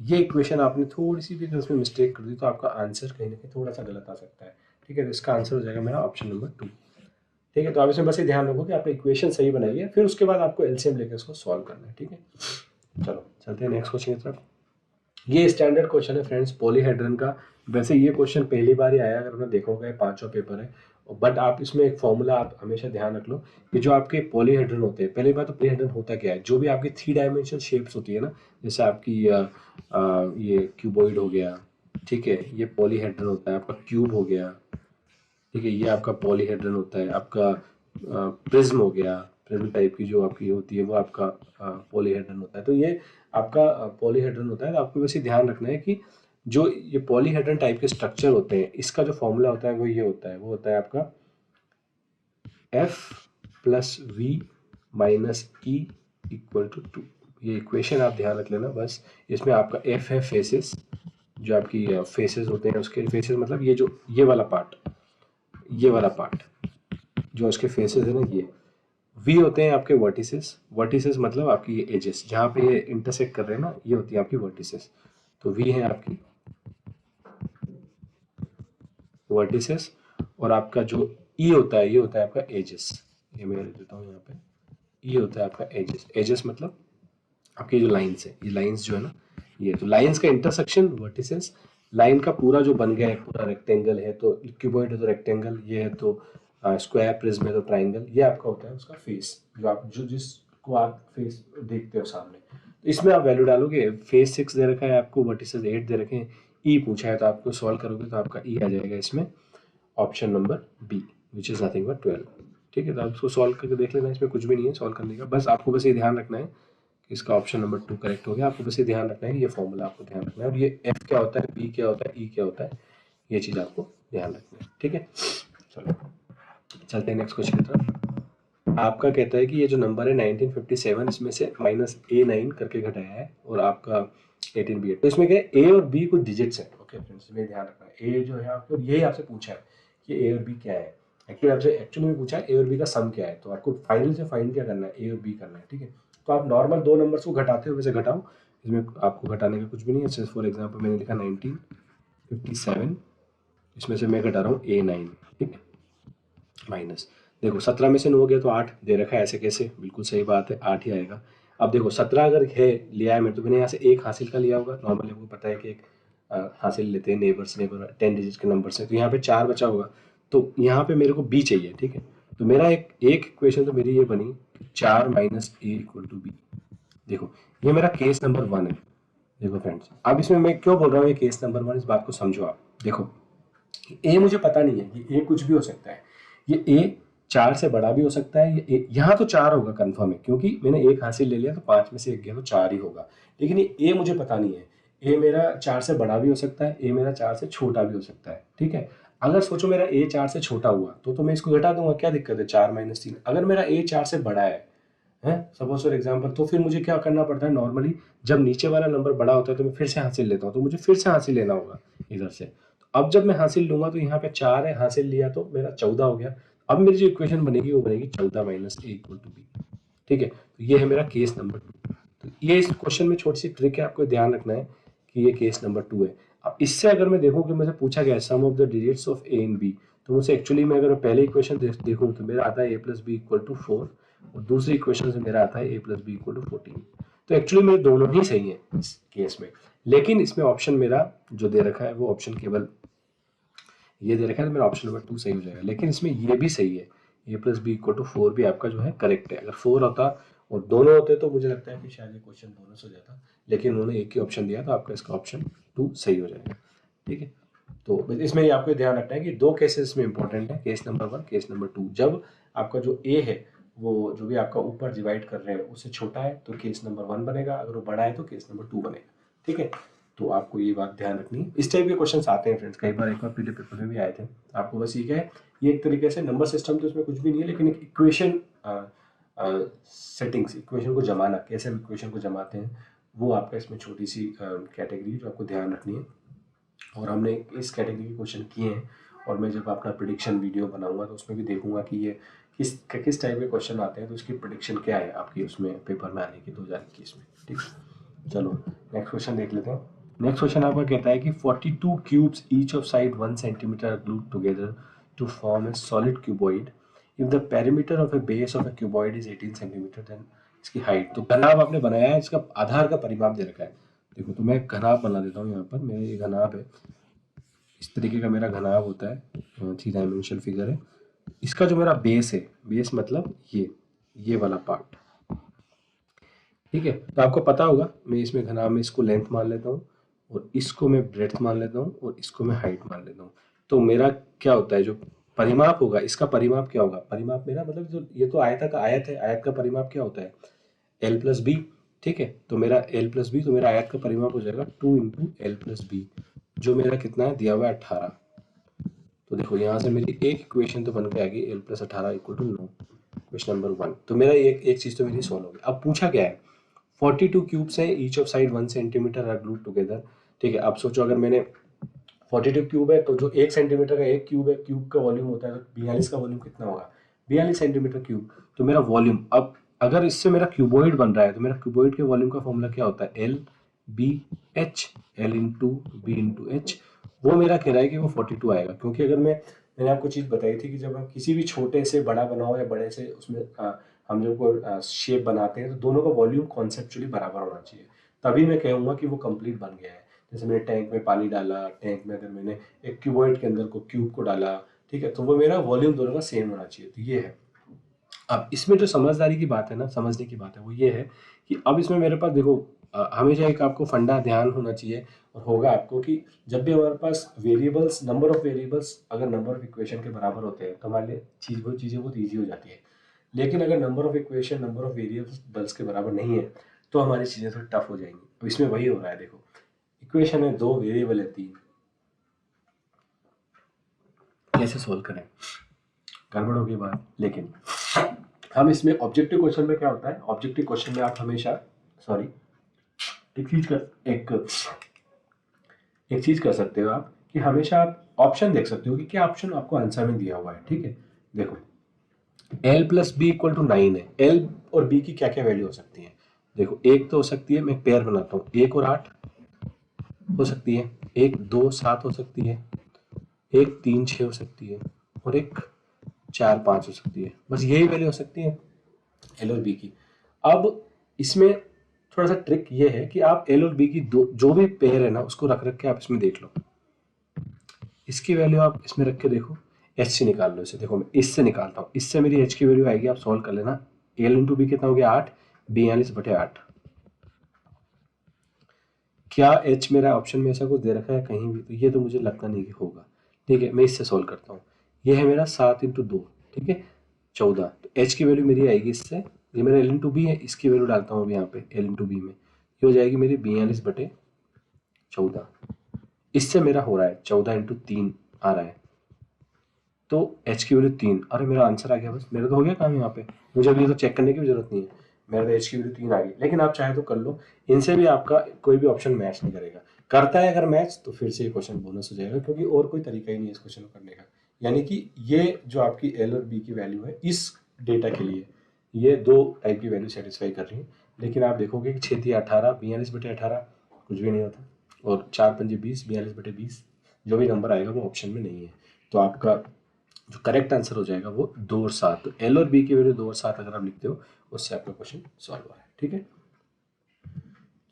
ये इक्वेशन आपने थोड़ी सी भी इसमें मिस्टेक कर दी तो आपका आंसर कहीं ना कहीं थोड़ा सा गलत आ सकता है। ठीक है, तो इसका आंसर हो जाएगा मेरा ऑप्शन नंबर 2। ठीक है, तो आप इसमें बस ये ध्यान रखो कि आपने इक्वेशन सही बनाई है, फिर उसके बाद आपको एलसीएम लेकर उसको सॉल्व करना है। ठीक है, चलो चलते हैं नेक्स्ट क्वेश्चन की तरफ। ये स्टैंडर्ड क्वेश्चन है फ्रेंड्स पॉलीहेड्रन का। वैसे ये क्वेश्चन पहली बार ही आया, अगर आपने देखोगे 5वां पेपर है, बट आप इसमें एक फॉर्मूला आप हमेशा ध्यान रख लो कि जो आपके पॉलीहेड्रन होते हैं, पहली बात तो पॉलीहेड्रन होता क्या है, जो भी आपकी 3 डायमेंशनल शेप्स होती है ना, जैसे आपकी ये क्यूबॉइड हो गया, ठीक है, ये पॉलीहेड्रन होता है, आपका क्यूब हो गया, ठीक है, ये आपका पॉलीहेड्रन होता है, आपका प्रिज्म हो गया, प्रिज्म टाइप की जो आपकी होती है वो आपका पॉलीहेड्रन होता है। तो ये आपका पॉलीहेड्रन होता है। तो आपको वैसे ध्यान रखना है कि जो ये पॉलीहेड्रन टाइप के स्ट्रक्चर होते हैं, इसका जो फॉर्मूला होता है वो ये होता है, वो होता है आपका F plus V minus E equal to 2। ये इक्वेशन आप ध्यान रख लेना बस। इसमें आपका F है फेसेस, जो आपकी फेसेस होते हैं, उसके फेसेस मतलब ये वाला पार्ट जो उसके फेसेस है ना, ये वी होते हैं आपके वर्टिसेस। वर्टिसेस मतलब आपकी ये एजेस जहाँ पे ये इंटरसेक्ट कर रहे हैं ना, ये होती है आपकी वर्टिसेस। तो वी है आपकी वर्टिसेस, और आपका जो ई होता है ये होता है आपका एजेस। ये मैं लिख देता हूँ यहाँ पे, ये होता है आपका एजेस। एजेस मतलब आपकी जो लाइंस है, ये लाइंस जो है ना, ये तो लाइंस का इंटरसेक्शन वर्टिसेस। लाइन का पूरा जो बन गया है, पूरा रेक्टेंगल है तो क्यूबॉइड है तो रेक्टेंगल, ये है तो स्क्वायर, प्रिज्म है तो ट्राइंगल, ये आपका होता है उसका फेस, जो जिसको आप फेस देखते हो सामने। तो इसमें आप वैल्यू डालोगे, फेस 6 दे रखा है आपको, वर्टिसेस 8 दे रखे हैं, ई पूछा है तो आपको सॉल्व करोगे तो आपका ई आ जाएगा इसमें option number B, which is nothing but 12। ठीक है, तो आप इसको सॉल्व करके देख लेना, इसमें कुछ भी नहीं है सॉल्व करने का, बस आपको बस ये ध्यान रखना है कि इसका ऑप्शन नंबर 2 करेक्ट हो गया। आपको बस ये ध्यान रखना है, ये फॉर्मूला आपको ध्यान रखना है, और ये एफ क्या होता है, बी क्या होता है, ई क्या होता है, ये चीज़ आपको ध्यान रखनी है। ठीक है, चलो चलते हैं नेक्स्ट क्वेश्चन की तरफ। आपका कहता है कि ये जो नंबर है 1957, इसमें से -A9 करके घटाया है और आपका 18B है। तो इसमें क्या है, ए और बी कुछ डिजिट्स हैं। ओके फ्रेंड्स, इसमें ध्यान रखना है, ए जो है आपको यही आपसे पूछा है कि ए और बी क्या है। एक्चुअली में पूछा है ए और बी का सम क्या है, तो आपको फाइनल से फाइंड क्या करना है, ए और बी करना है। ठीक है, तो आप नॉर्मल दो नंबर्स को घटाते हो वैसे घटाओ, इसमें आपको घटाने का कुछ भी नहीं है। जैसे फॉर एग्जांपल मैंने लिखा 1957, इसमें से मैं घटा रहा हूँ A9। ठीक है, माइनस, देखो 17 में से 9 गया तो 8 दे रखा है, ऐसे कैसे, बिल्कुल सही बात है, 8 ही आएगा। अब देखो 17 अगर है लिया है मैंने, तो मैंने यहाँ से एक हासिल का लिया होगा, नॉर्मली आपको पता है कि एक हासिल लेते हैं नेबर 10 डिजिट के नंबर से, तो यहाँ पे 4 बचा होगा, तो यहाँ पे मेरे को बी चाहिए। ठीक है, तो मेरा एक इक्वेशन तो मेरी ये बनी, 4 - A = B। देखो ये मेरा केस नंबर 1 है। देखो फ्रेंड्स, अब इसमें मैं क्यों बोल रहा हूँ ये केस नंबर 1, इस बात को समझो आप। देखो ए मुझे पता नहीं है, ये ए कुछ भी हो सकता है, ये ए 4 से बड़ा भी हो सकता है, ये यहाँ तो 4 होगा कंफर्म है, क्योंकि मैंने एक हासिल ले लिया तो 5 में से एक गया तो 4 ही होगा। लेकिन ये ए मुझे पता नहीं है, ए मेरा 4 से बड़ा भी हो सकता है, ए मेरा 4 से छोटा भी हो सकता है। ठीक है, अगर सोचो मेरा ए 4 से छोटा हुआ तो मैं इसको घटा दूंगा, क्या दिक्कत है, 4 - 3। अगर मेरा ए 4 से बड़ा है सपोज फॉर एग्जांपल, तो फिर मुझे क्या करना पड़ता है, नॉर्मली जब नीचे वाला नंबर बड़ा होता है तो मैं फिर से हासिल लेता हूँ, तो मुझे फिर से हासिल लेना होगा इधर से। तो अब जब मैं हासिल लूंगा तो यहाँ पे 4 है, हासिल लिया तो मेरा 14 हो गया। अब मेरी जो इक्वेशन बनेगी वो बनेगी 14 - A = B। ठीक है, तो ये है मेरा केस नंबर 2। तो ये इस क्वेश्चन में छोटी सी ट्रिक है, आपको ध्यान रखना है कि ये केस नंबर 2 है। अब इससे अगर मैं देखूँ कि मुझे पूछा गया है sum of the digits of A and B, तो मुझसे एक्चुअली में अगर मैं पहले इक्वेशन देखूँ तो मेरा आता है a + b = 4, और दूसरी इक्वेशन से मेरा आता है a + b = 14। तो एक्चुअली मेरे दोनों ही सही है इस केस में, लेकिन इसमें ऑप्शन मेरा जो दे रखा है वो ऑप्शन केवल ये दे रखा है, तो मेरा ऑप्शन नंबर 2 सही हो जाएगा। लेकिन इसमें ये भी सही है, a + b = 4 भी आपका जो है करेक्ट है। अगर 4 होता और दोनों होते तो मुझे लगता है कि शायद ये क्वेश्चन बोनस हो जाता, लेकिन उन्होंने एक ही ऑप्शन दिया तो आपका इसका ऑप्शन 2 सही हो जाएगा। ठीक है, तो बस इसमें ये आपको ध्यान रखना है कि दो केसेस में इंपॉर्टेंट है, केस नंबर 1, केस नंबर 2। जब आपका जो ए है वो जो भी आपका ऊपर डिवाइड कर रहे हैं उससे छोटा है तो केस नंबर 1 बनेगा, अगर वो बड़ा है तो केस नंबर 2 बनेगा। ठीक है, तो आपको ये बात ध्यान रखनी है। इस टाइप के क्वेश्चन आते हैं फ्रेंड्स, कई बार एक बार पीले पेपर में भी आए थे। आपको बस ये क्या है, ये एक तरीके से नंबर सिस्टम तो इसमें कुछ भी नहीं है, लेकिन एक इक्वेशन सेटिंग्स, इक्वेशन को जमाना, कैसे इक्वेशन को जमाते हैं, वो आपका इसमें छोटी सी कैटेगरी जो आपको ध्यान रखनी है। और हमने इस कैटेगरी के क्वेश्चन किए हैं, और मैं जब अपना प्रिडिक्शन वीडियो बनाऊंगा तो उसमें भी देखूंगा कि ये किस टाइप के क्वेश्चन आते हैं, तो इसकी प्रिडिक्शन क्या है आपकी उसमें पेपर में आने की 2021 में। ठीक है, चलो नेक्स्ट क्वेश्चन देख लेते हैं। नेक्स्ट क्वेश्चन आपका कहता है कि 42 cubes each of side 1 centimetre are glued together to form a solid cuboid if the perimeter of a base of a cuboid is 18 centimetre, then इसकी हाइट। तो घनाभ आपने बनाया है, इसका आधार का परिमाप दे रखा है। देखो तो मैं घनाभ बना देता हूँ, यहाँ पर मेरा ये घनाभ है, इस तरीके का मेरा घनाभ होता है, 3 डायमेंशनल फिगर है। इसका जो मेरा बेस है, बेस मतलब ये वाला पार्ट। ठीक है, तो आपको पता होगा, मैं इसमें घनाभ में इसको लेंथ मान लेता हूँ, और इसको मैं ब्रेड्थ मान लेता हूँ, और इसको मैं हाइट मान लेता हूँ। तो मेरा क्या होता है, जो परिमाप होगा इसका परिमाप क्या होगा, परिमाप मेरा मतलब जो ये तो आयत का आयत है, आयत का परिमाप क्या होता है, L + B। ठीक है, तो मेरा L + B, तो मेरा आयत का परिमाप हो जाएगा 2 × L + B, जो मेरा कितना है दिया हुआ है 18। तो देखो यहाँ से मेरी एक इक्वेशन तो बन के आ गई, L + 18 = 9, क्वेश्चन नंबर 1। तो मेरा एक चीज़ तो मेरी सॉल्व हो गई। अब पूछा क्या है, 42 क्यूब्स हैं, each of side 1 centimetre are glued together ठीक है, अब सोचो अगर मैंने 42 क्यूब है, तो जो 1 सेंटीमीटर का 1 क्यूब है, क्यूब का वॉल्यूम होता है, तो 42 का वॉल्यूम कितना होगा, 42 सेंटीमीटर क्यूब। तो मेरा वॉल्यूम, अब अगर इससे मेरा क्यूबॉइड बन रहा है तो मेरा क्यूबॉइड के वॉल्यूम का फॉर्मूला क्या होता है, L B H, L into B into H. वो मेरा कह रहा है कि वो 42 आएगा, क्योंकि अगर मैंने आपको चीज़ बताई थी कि जब हम किसी भी छोटे से बड़ा बनाओ या बड़े से उसमें हम जब को शेप बनाते हैं तो दोनों का वॉल्यूम कॉन्सेप्चुअली बराबर होना चाहिए, तभी मैं कहूँगा कि वो कंप्लीट बन गया है। जैसे मैंने टैंक में पानी डाला, टैंक में अगर मैंने एक क्यूबॉइड के अंदर को क्यूब को डाला, ठीक है, तो वो मेरा वॉल्यूम दोनों का सेम होना चाहिए। तो ये है। अब इसमें जो समझदारी की बात है ना, समझने की बात है, वो ये है कि अब इसमें मेरे पास देखो हमेशा एक आपको फंडा ध्यान होना चाहिए और होगा आपको कि जब भी हमारे पास वेरिएबल्स, नंबर ऑफ वेरिएबल्स अगर नंबर ऑफ इक्वेशन के बराबर होते हैं तो हमारे लिए वो चीज़ें बहुत ईजी हो जाती है। लेकिन अगर number of equation number of variables के बराबर नहीं है तो हमारी चीज़ें थोड़ी टफ हो जाएंगी। तो इसमें वही हो रहा है, देखो इक्वेशन है 2, वेरिएबल है 3, कैसे सोल्व करें, गड़बड़ होगी बात। लेकिन हम इसमें ऑब्जेक्टिव क्वेश्चन में क्या होता है, ऑब्जेक्टिव क्वेश्चन में आप हमेशा सॉरी एक चीज कर सकते हो आप कि हमेशा आप ऑप्शन देख सकते हो कि क्या ऑप्शन आपको आंसर में दिया हुआ है। ठीक है, देखो l plus B equal to 9 है, l और b की क्या क्या वैल्यू हो सकती है। देखो एक तो हो सकती है, मैं पेयर बनाता हूँ, 1 और 8 हो सकती है, 1 2 7 हो सकती है, 1 3 6 हो सकती है, और 1 4 5 हो सकती है। बस यही वैल्यू हो सकती है एल और बी की। अब इसमें थोड़ा सा ट्रिक ये है कि आप एल और बी की दो जो भी पेयर है ना उसको रख रख के आप इसमें देख लो, इसकी वैल्यू आप इसमें रख के देखो, एच से निकाल लो इसे। देखो मैं इससे निकालता हूँ, इससे मेरी एच की वैल्यू आएगी, आप सॉल्व कर लेना। एल इंटू बी कितना हो गया 8, 42/8। क्या एच मेरा ऑप्शन में ऐसा कुछ दे रखा है कहीं भी, तो ये तो मुझे लगता नहीं कि होगा। ठीक है, मैं इससे सॉल्व करता हूँ। ये है मेरा 7 × 2, ठीक है 14। तो एच की वैल्यू मेरी आएगी इससे, ये मेरा एल इंटू बी है, इसकी वैल्यू डालता हूँ अभी यहाँ पे एल इंटू बी में, ये हो जाएगी मेरी 42/14। इससे मेरा हो रहा है 14 × 3 आ रहा है, तो एच की वैल्यू 3। अरे मेरा आंसर आ गया, बस मेरा तो हो गया काम यहाँ पे, मुझे अभी तो चेक करने की भी जरूरत नहीं है, मेरा तो एच की वैल्यू 3 आ गई। लेकिन आप चाहे तो कर लो, इनसे भी आपका कोई भी ऑप्शन मैच नहीं करेगा। करता है अगर मैच तो फिर से ये क्वेश्चन बोनस हो जाएगा, क्योंकि और कोई तरीका ही नहीं है इस क्वेश्चन को करने का। यानी कि ये जो आपकी एल और बी की वैल्यू है इस डेटा के लिए, ये दो टाइप की वैल्यू सेटिस्फाई कर रही है। लेकिन आप देखोगे कि 6×18 42/18 कुछ भी नहीं होता, और 4×5 = 20, 42/20 जो भी नंबर आएगा वो ऑप्शन में नहीं है। तो आपका जो करेक्ट आंसर हो जाएगा वो 2 और 7। तो एल और बी की वैल्यू 2 और 7 अगर आप लिखते हो उससे आपका क्वेश्चन सॉल्व हुआ है। ठीक है,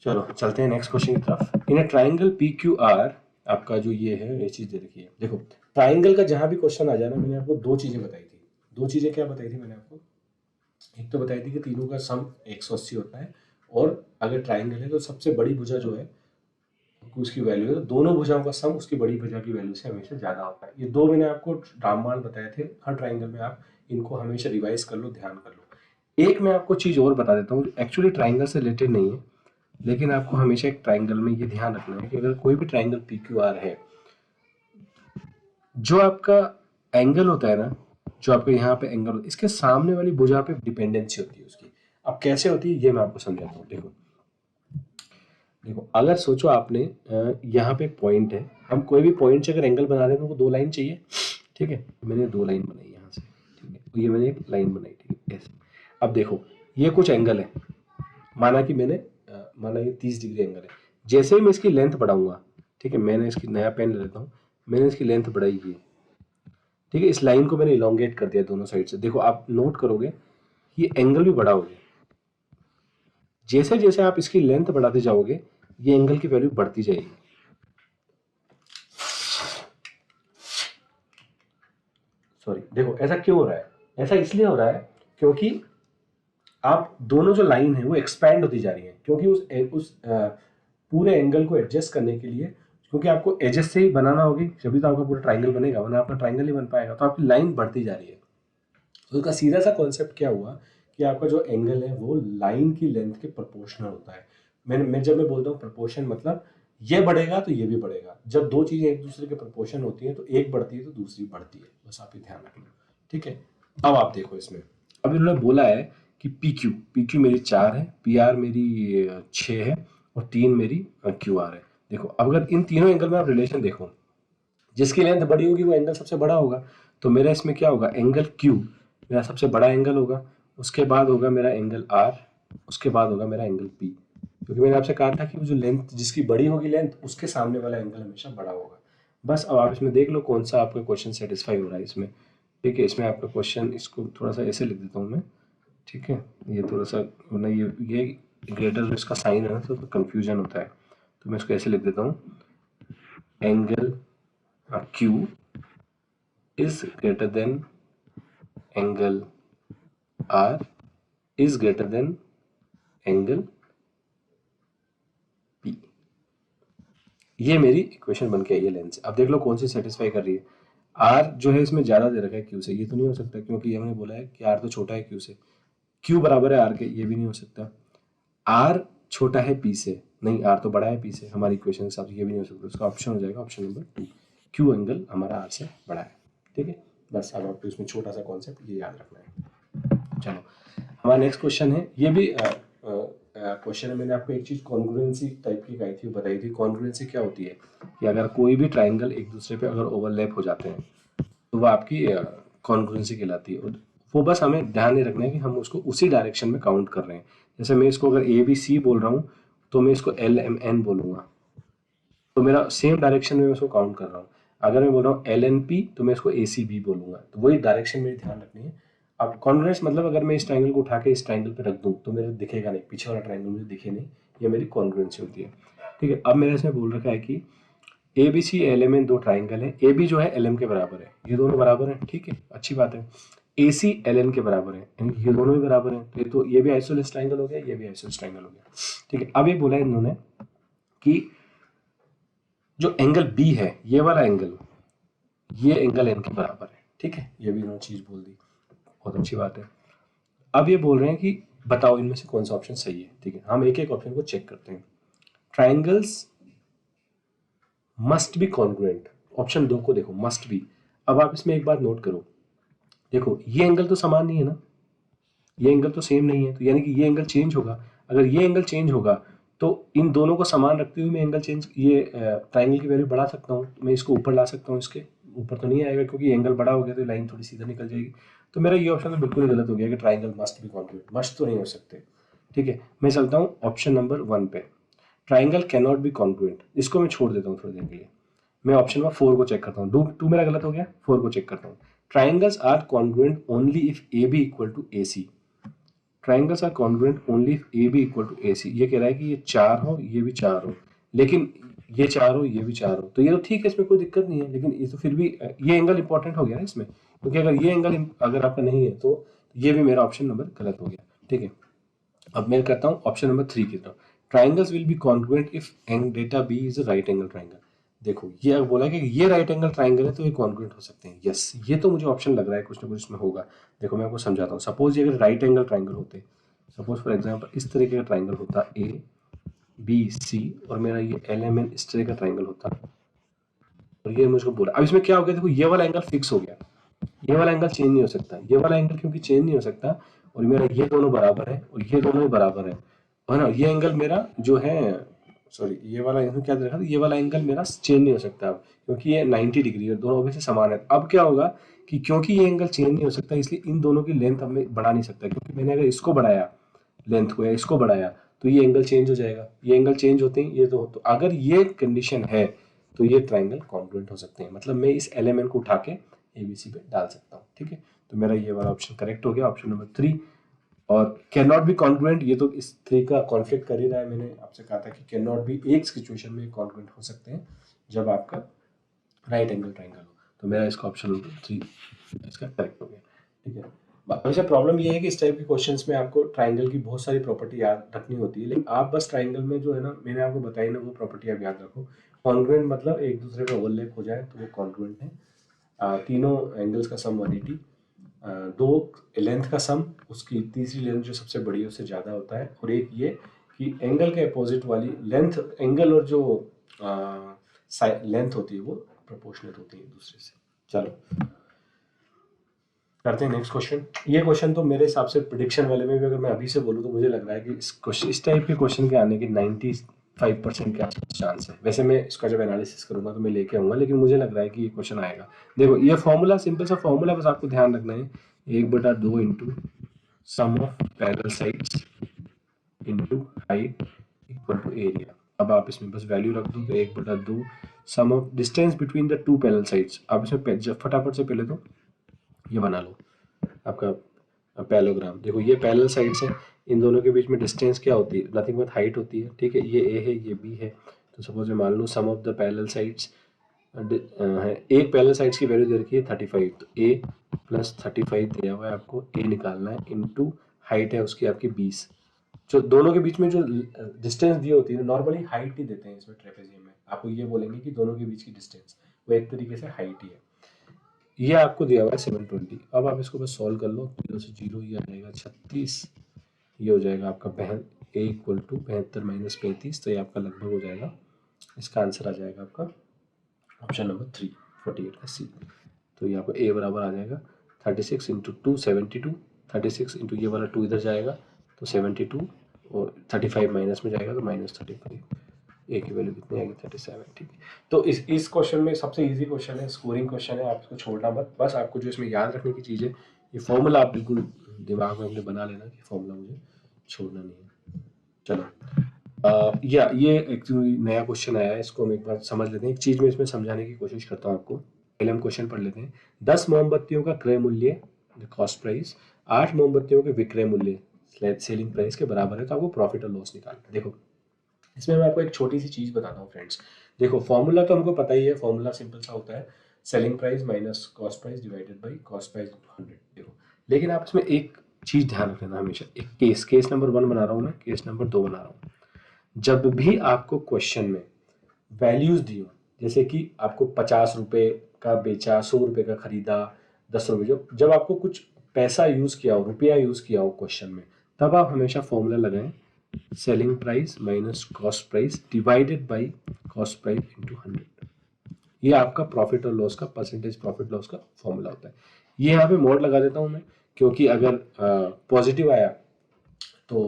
चलो चलते हैं नेक्स्ट क्वेश्चन की तरफ। In a triangle P Q R, आपका जो ये है ये चीज दे रखी है। देखो ट्राइंगल का जहां भी क्वेश्चन आ जाए ना, मैंने आपको दो चीजें बताई थी। दो चीजें क्या बताई थी मैंने आपको, एक तो बताई थी कि तीनों का सम 180 होता है, और अगर ट्राइंगल है तो सबसे बड़ी भुजा जो है उसकी वैल्यू है, तो दोनों भुजाओं का सम उसकी बड़ी भुजा की वैल्यू से हमेशा ज्यादा होता है। ये दो मैंने आपको रामबाण बताए थे हर ट्राइंगल में, आप इनको हमेशा रिवाइज कर लो, ध्यान कर लो। एक मैं आपको चीज और बता देता हूँ, एक्चुअली ट्राइंगल से रिलेटेड नहीं है, लेकिन आपको हमेशा एक ट्राइंगल में ये ध्यान रखना है कि अगर कोई भी ट्राइंगल पी क्यू आर है, जो आपका एंगल होता है ना, जो आपका यहाँ पे एंगल, इसके सामने वाली भुजा पे डिपेंडेंसी होती है उसकी। अब कैसे होती है ये मैं आपको समझाता हूँ। देखो देखो अगर सोचो आपने यहाँ पे एक पॉइंट है, हम कोई भी पॉइंट से अगर एंगल बना रहे हैं तो हमको दो लाइन चाहिए। ठीक है, मैंने दो लाइन बनाई यहाँ से, ठीक है, तो ये मैंने एक लाइन बनाई, ठीक है ऐसे। अब देखो ये कुछ एंगल है, माना कि मैंने माना ये 30 डिग्री एंगल है। जैसे ही मैं इसकी लेंथ बढ़ाऊंगा, ठीक है, मैंने इसकी नया पेन ले लेता हूँ, मैंने इसकी लेंथ बढ़ाई की, ठीक है, इस लाइन को मैंने इलोंगेट कर दिया दोनों साइड से। देखो आप नोट करोगे ये एंगल भी बढ़ा होगी, जैसे जैसे आप इसकी लेंथ बढ़ाते जाओगे ये एंगल की वैल्यू बढ़ती जाएगी। सॉरी, देखो ऐसा क्यों हो रहा है, ऐसा इसलिए हो रहा है क्योंकि आप दोनों जो लाइन है वो एक्सपैंड होती जा रही है, क्योंकि उस पूरे एंगल को एडजस्ट करने के लिए, क्योंकि आपको एजेस से ही बनाना होगी जब तो आपका पूरा ट्राइंगल बनेगा, वरना आपका ट्राइंगल नहीं बन पाएगा। तो आपकी लाइन बढ़ती जा रही है। तो उसका सीधा सा कॉन्सेप्ट क्या हुआ कि आपका जो एंगल है वो लाइन की लेंथ के प्रोपोर्शनल होता है। जब मैं बोलता हूँ प्रोपोर्शन, मतलब ये बढ़ेगा तो ये भी बढ़ेगा। जब दो चीजें एक दूसरे के प्रोपोर्शन होती है तो एक बढ़ती है तो दूसरी बढ़ती है, बस आप ये ध्यान रखना। ठीक है, अब आप देखो इसमें, अब इन्होंने बोला है कि पी क्यू मेरी 4 है, पी आर मेरी 6 है, और 3 मेरी क्यू आर है। देखो अब अगर इन तीनों एंगल में आप रिलेशन देखो, जिसकी लेंथ बड़ी होगी वो एंगल सबसे बड़ा होगा। तो मेरा इसमें क्या होगा, एंगल क्यू मेरा सबसे बड़ा एंगल होगा, उसके बाद होगा मेरा एंगल आर, उसके बाद होगा मेरा एंगल पी। क्योंकि मैंने आपसे कहा था कि वो जो लेंथ जिसकी बड़ी होगी लेंथ, उसके सामने वाला एंगल हमेशा बड़ा होगा। बस अब आप इसमें देख लो कौन सा आपका क्वेश्चन सेटिस्फाई हो रहा है इसमें। ठीक है, इसमें आपका क्वेश्चन, इसको थोड़ा सा ऐसे लिख देता हूँ मैं। ठीक है, ये थोड़ा सा वरना ये ग्रेटर इसका साइन है ना, तो कंफ्यूजन होता है। तो मैं इसको ऐसे लिख देता हूँ, angle Q is greater than angle R is greater than angle P। ये मेरी इक्वेशन बन के आई है लेंथ से। अब देख लो कौन सी सेटिस्फाई कर रही है। R जो है इसमें ज़्यादा दे रखा है Q से, ये तो नहीं हो सकता क्योंकि ये हमने बोला है कि R तो छोटा है Q से। Q बराबर है R के, ये भी नहीं हो सकता। R छोटा है P से, नहीं R तो बड़ा है P से हमारी इक्वेशन के हिसाब से, ये भी नहीं हो सकता। उसका ऑप्शन हो जाएगा ऑप्शन नंबर 2, Q एंगल हमारा R से बड़ा है। ठीक है, बस अब आपको इसमें छोटा सा कॉन्सेप्ट ये याद रखना है। चलो हमारा नेक्स्ट क्वेश्चन है, ये भी क्वेश्चन है। मैंने आपको एक चीज़ कॉन्ग्रुएंसी टाइप की कही थी, बताई थी। कॉन्ग्रुएंसी क्या होती है कि अगर कोई भी ट्राइंगल एक दूसरे पे अगर ओवरलैप हो जाते हैं तो वो आपकी कॉन्ग्रुएंसी कहलाती है। और वो बस हमें ध्यान नहीं रखना है कि हम उसको उसी डायरेक्शन में काउंट कर रहे हैं। जैसे मैं इसको अगर ए बी सी बोल रहा हूँ तो मैं इसको एल एम एन बोलूँगा, तो मेरा सेम डायरेक्शन में मैं उसको काउंट कर रहा हूँ। अगर मैं बोल रहा हूँ एल एन पी तो मैं इसको ए सी बी बोलूँगा, तो वही डायरेक्शन मेरी ध्यान रखनी है। अब कॉन्ग्रुएंस मतलब अगर मैं इस ट्राइंगल को उठा के इस ट्राइंगल पे रख दूँ तो मेरे दिखेगा नहीं, पीछे वाला ट्राइंगल मुझे दिखे नहीं, ये मेरी कॉन्ग्रुएंसी होती है। ठीक है, अब मेरे इसमें बोल रखा है कि A B C L M N दो ट्राइंगल है, ए बी जो है एल एम के बराबर है, ये दोनों बराबर है। ठीक है, अच्छी बात है। ए सी एल एन के बराबर है, यानी ये दोनों भी बराबर है, तो ये भी आइसोलेस ट्राइंगल हो गया, ये भी आइसोलेस ट्राइंगल हो गया। ठीक है, अब ये बोला है इन्होंने कि जो एंगल बी है, ये वाला एंगल, ये एंगल एन के बराबर है। ठीक है, ये भी इन्होंने चीज बोल दी, बहुत अच्छी बात है। अब ये बोल रहे हैं कि बताओ इनमें से कौन सा ऑप्शन सही है। ठीक है, हम एक एक ऑप्शन को चेक करते हैं। Triangles must be congruent, option 2 को देखो, मस्ट बी। अब आप इसमें एक बात नोट करो, देखो ये एंगल तो समान नहीं है ना, ये एंगल तो सेम नहीं है, तो यानी कि ये एंगल चेंज होगा। अगर ये एंगल चेंज होगा तो इन दोनों को समान रखते हुए मैं एंगल चेंज, ये ट्राइंगल की वैल्यू बढ़ा सकता हूँ, मैं इसको ऊपर ला सकता हूँ, इसके ऊपर तो नहीं आएगा क्योंकि एंगल बड़ा हो गया तो लाइन थोड़ी सीधा निकल जाएगी। तो मेरा ये ऑप्शन तो बिल्कुल ही गलत हो गया कि ट्राइंगल मस्ट भी कॉन्ग्रुएंट, मस्ट तो नहीं हो सकते। ठीक है, मैं चलता हूँ ऑप्शन नंबर 1 पे, triangle can not be congruent, इसको मैं छोड़ देता हूँ थोड़ी देर के लिए। मैं ऑप्शन नंबर 4 को चेक करता हूँ, टू मेरा गलत हो गया, 4 को चेक करता हूँ। Triangles are congruent only if A B equal to A C, triangles are congruent only if A B equal to A C. ये कह रहा है कि ये 4 हो, ये भी 4 हो, लेकिन ये 4 हो, ये भी 4 हो, तो ये तो ठीक है, इसमें कोई दिक्कत नहीं है। लेकिन ये तो फिर भी ये एंगल इंपॉर्टेंट हो गया ना इसमें, क्योंकि अगर ये एंगल अगर आपका नहीं है तो ये भी मेरा ऑप्शन नंबर गलत हो गया। ठीक है, अब मैं करता हूँ ऑप्शन नंबर 3 की तरफ, triangles will be congruent if angle data B is a right angle triangle. देखो ये अगर बोला कि ये राइट एंगल ट्राइंगल है तो ये कॉन्ग्रुएंट हो सकते हैं। यस, ये तो मुझे ऑप्शन लग रहा है कुछ ना कुछ इसमें होगा। देखो मैं आपको समझाता हूँ, सपोज ये अगर राइट एंगल ट्राइंगल होते, सपोज फॉर एग्जांपल इस तरीके का ट्राइंगल होता ए बी सी, और मेरा ये एल एम एन इस तरह का ट्राइंगल होता, और ये मुझको बोला, अब इसमें क्या हो गया, देखो ये वाला एंगल फिक्स हो गया, ये वाला एंगल चेंज नहीं हो सकता, ये वाला एंगल क्योंकि चेंज नहीं हो सकता, और मेरा ये दोनों बराबर है और ये दोनों ही बराबर है ना। ये एंगल मेरा जो है, सॉरी ये वाला एंगल क्या देखा था, ये वाला एंगल मेरा चेंज नहीं हो सकता अब, क्योंकि ये 90 डिग्री है, दोनों ऑब्वियसली समान है। अब क्या होगा कि क्योंकि ये एंगल चेंज नहीं हो सकता, इसलिए इन दोनों की लेंथ अब मैं बढ़ा नहीं सकता, क्योंकि मैंने अगर इसको बढ़ाया लेंथ को या इसको बढ़ाया तो ये एंगल चेंज हो जाएगा। ये एंगल चेंज होते हैं ये तो अगर ये कंडीशन है तो ये ट्राइंगल कॉन्ग्रुएंट हो सकते हैं, मतलब मैं इस एलिमेंट को उठा के एबीसी पे डाल सकता हूँ। ठीक है, तो मेरा ये वाला ऑप्शन करेक्ट हो गया, ऑप्शन नंबर 3। और कैन नॉट बी कॉन्ग्रुएंट, ये तो इस 3 का कॉन्फ्लिक्ट कर ही रहा है। मैंने आपसे कहा था कि कैन नॉट बी एक सिचुएशन में कॉन्ग्रुएंट हो सकते हैं जब आपका राइट एंगल ट्राइंगल हो, तो मेरा इसका ऑप्शन नंबर 3 इसका करेक्ट हो गया। ठीक है, वैसे प्रॉब्लम ये है कि इस टाइप के क्वेश्चंस में आपको ट्राइंगल की बहुत सारी प्रॉपर्टी याद रखनी होती है, लेकिन आप बस ट्राइंगल में जो है ना मैंने आपको बताई ना वो प्रॉपर्टी आप याद रखो। कॉन्ग्रुएंट मतलब एक दूसरे का ओवरलैप हो जाए तो वो कॉन्ग्रुएंट है। तीनों एंगल्स का सम 180, दो लेंथ का सम, उसकी तीसरी लेंथ जो सबसे बड़ी है उससे ज़्यादा होता है, और एक ये कि एंगल के अपोजिट वाली लेंथ, एंगल और जो लेंथ होती है वो प्रोपोर्शनल होती है एक दूसरे से। चलो करते हैं नेक्स्ट क्वेश्चन। ये क्वेश्चन तो मेरे हिसाब से प्रिडिक्शन वाले में भी अगर मैं अभी से बोलूँ तो मुझे लग रहा है कि इस टाइप के क्वेश्चन के आने की 5% के आसपास चांस है। वैसे मैं इसका जब एनालिसिस करूंगा तो मैं लेके आऊंगा, लेकिन मुझे लग रहा है कि ये क्वेश्चन आएगा। देखो ये फॉर्मूला, सिंपल सा फॉर्मूला, बस आपको ध्यान रखना है 1/2 into sum of parallel sides into height equal to area. अब आप इसमें बस वैल्यू रख दो, तो 1/2 sum of distance between the two parallel sides. आप इसमें फटाफट से पहले तो ये बना लो आपका पैरेललोग्राम। देखो ये पैरेलल साइड्स है, इन दोनों के बीच में डिस्टेंस क्या होती है, नथिंग बट हाइट होती है, ठीक है। ये ए है, ये बी है। तो सपोज मैं मान लूँ सम ऑफ द पैरेलल साइड्स है, एक पैरेलल साइड्स की वैल्यू दे रखी है 35, तो ए प्लस 35 दिया हुआ है आपको, ए निकालना है, इनटू हाइट है उसकी आपकी 20। जो दोनों के बीच में जो डिस्टेंस दी होती है, नॉर्मली हाइट ही देते हैं इसमें ट्रेपेजियम में, आपको ये बोलेंगे कि दोनों के बीच की डिस्टेंस वो एक तरीके से हाइट ही है। ये आपको दिया हुआ है 720। अब आप इसको बस सॉल्व कर लो, 0 से 0 ये आ जाएगा 36, ये हो जाएगा आपका ए इक्वल टू 72 माइनस 35, तो ये आपका लगभग हो जाएगा, इसका आंसर आ जाएगा आपका ऑप्शन नंबर 3, 48 का सी। तो ये आपको ए बराबर आ जाएगा 36 इंटू 2 72, 36 इंटू ये वाला 2 इधर जाएगा तो 72, और 35 माइनस में जाएगा तो -35। ए की वैल्यू कितनी आएगी 37, ठीक है। तो इस क्वेश्चन में सबसे इजी क्वेश्चन है, स्कोरिंग क्वेश्चन है, आप इसको छोड़ना मत। बस आपको जो इसमें याद रखने की चीज़ है, ये फॉर्मूला आप बिल्कुल दिमाग में अपने बना लेना कि फॉर्मूला मुझे छोड़ना नहीं है। चलो ये एक्चुअली नया क्वेश्चन आया है, इसको हम एक बार समझ लेते हैं। एक चीज़ मैं इसमें समझाने की कोशिश करता हूँ आपको। पहले हम क्वेश्चन पढ़ लेते हैं। 10 मोमबत्तियों का क्रय मूल्य कॉस्ट प्राइस 8 मोमबत्तियों के विक्रय मूल्य सेलिंग प्राइस के बराबर है, तो आपको प्रॉफिट और लॉस निकालना है। देखो इसमें मैं आपको एक छोटी सी चीज़ बताता हूँ फ्रेंड्स। देखो फॉर्मूला तो हमको पता ही है, फॉर्मूला सिंपल सा होता है, selling price minus cost price divided by cost price 100। देखो लेकिन आप इसमें एक चीज़ ध्यान रखना हमेशा, एक केस नंबर 1 बना रहा हूँ मैं, केस नंबर 2 बना रहा हूँ। जब भी आपको क्वेश्चन में वैल्यूज दी हो, जैसे कि आपको 50 रुपये का बेचा, 100 रुपये का खरीदा, 10 रुपये, जब आपको कुछ पैसा यूज़ किया हो, रुपया यूज़ किया हो क्वेश्चन में, तब आप हमेशा फॉर्मूला लगाएं selling price minus cost price divided by cost price into 100। ये आपका प्रॉफिट और लॉस का, परसेंटेज प्रॉफिट लॉस का फॉर्मूला होता है। ये यहाँ पे मोड लगा देता हूँ मैं, क्योंकि अगर पॉजिटिव आया तो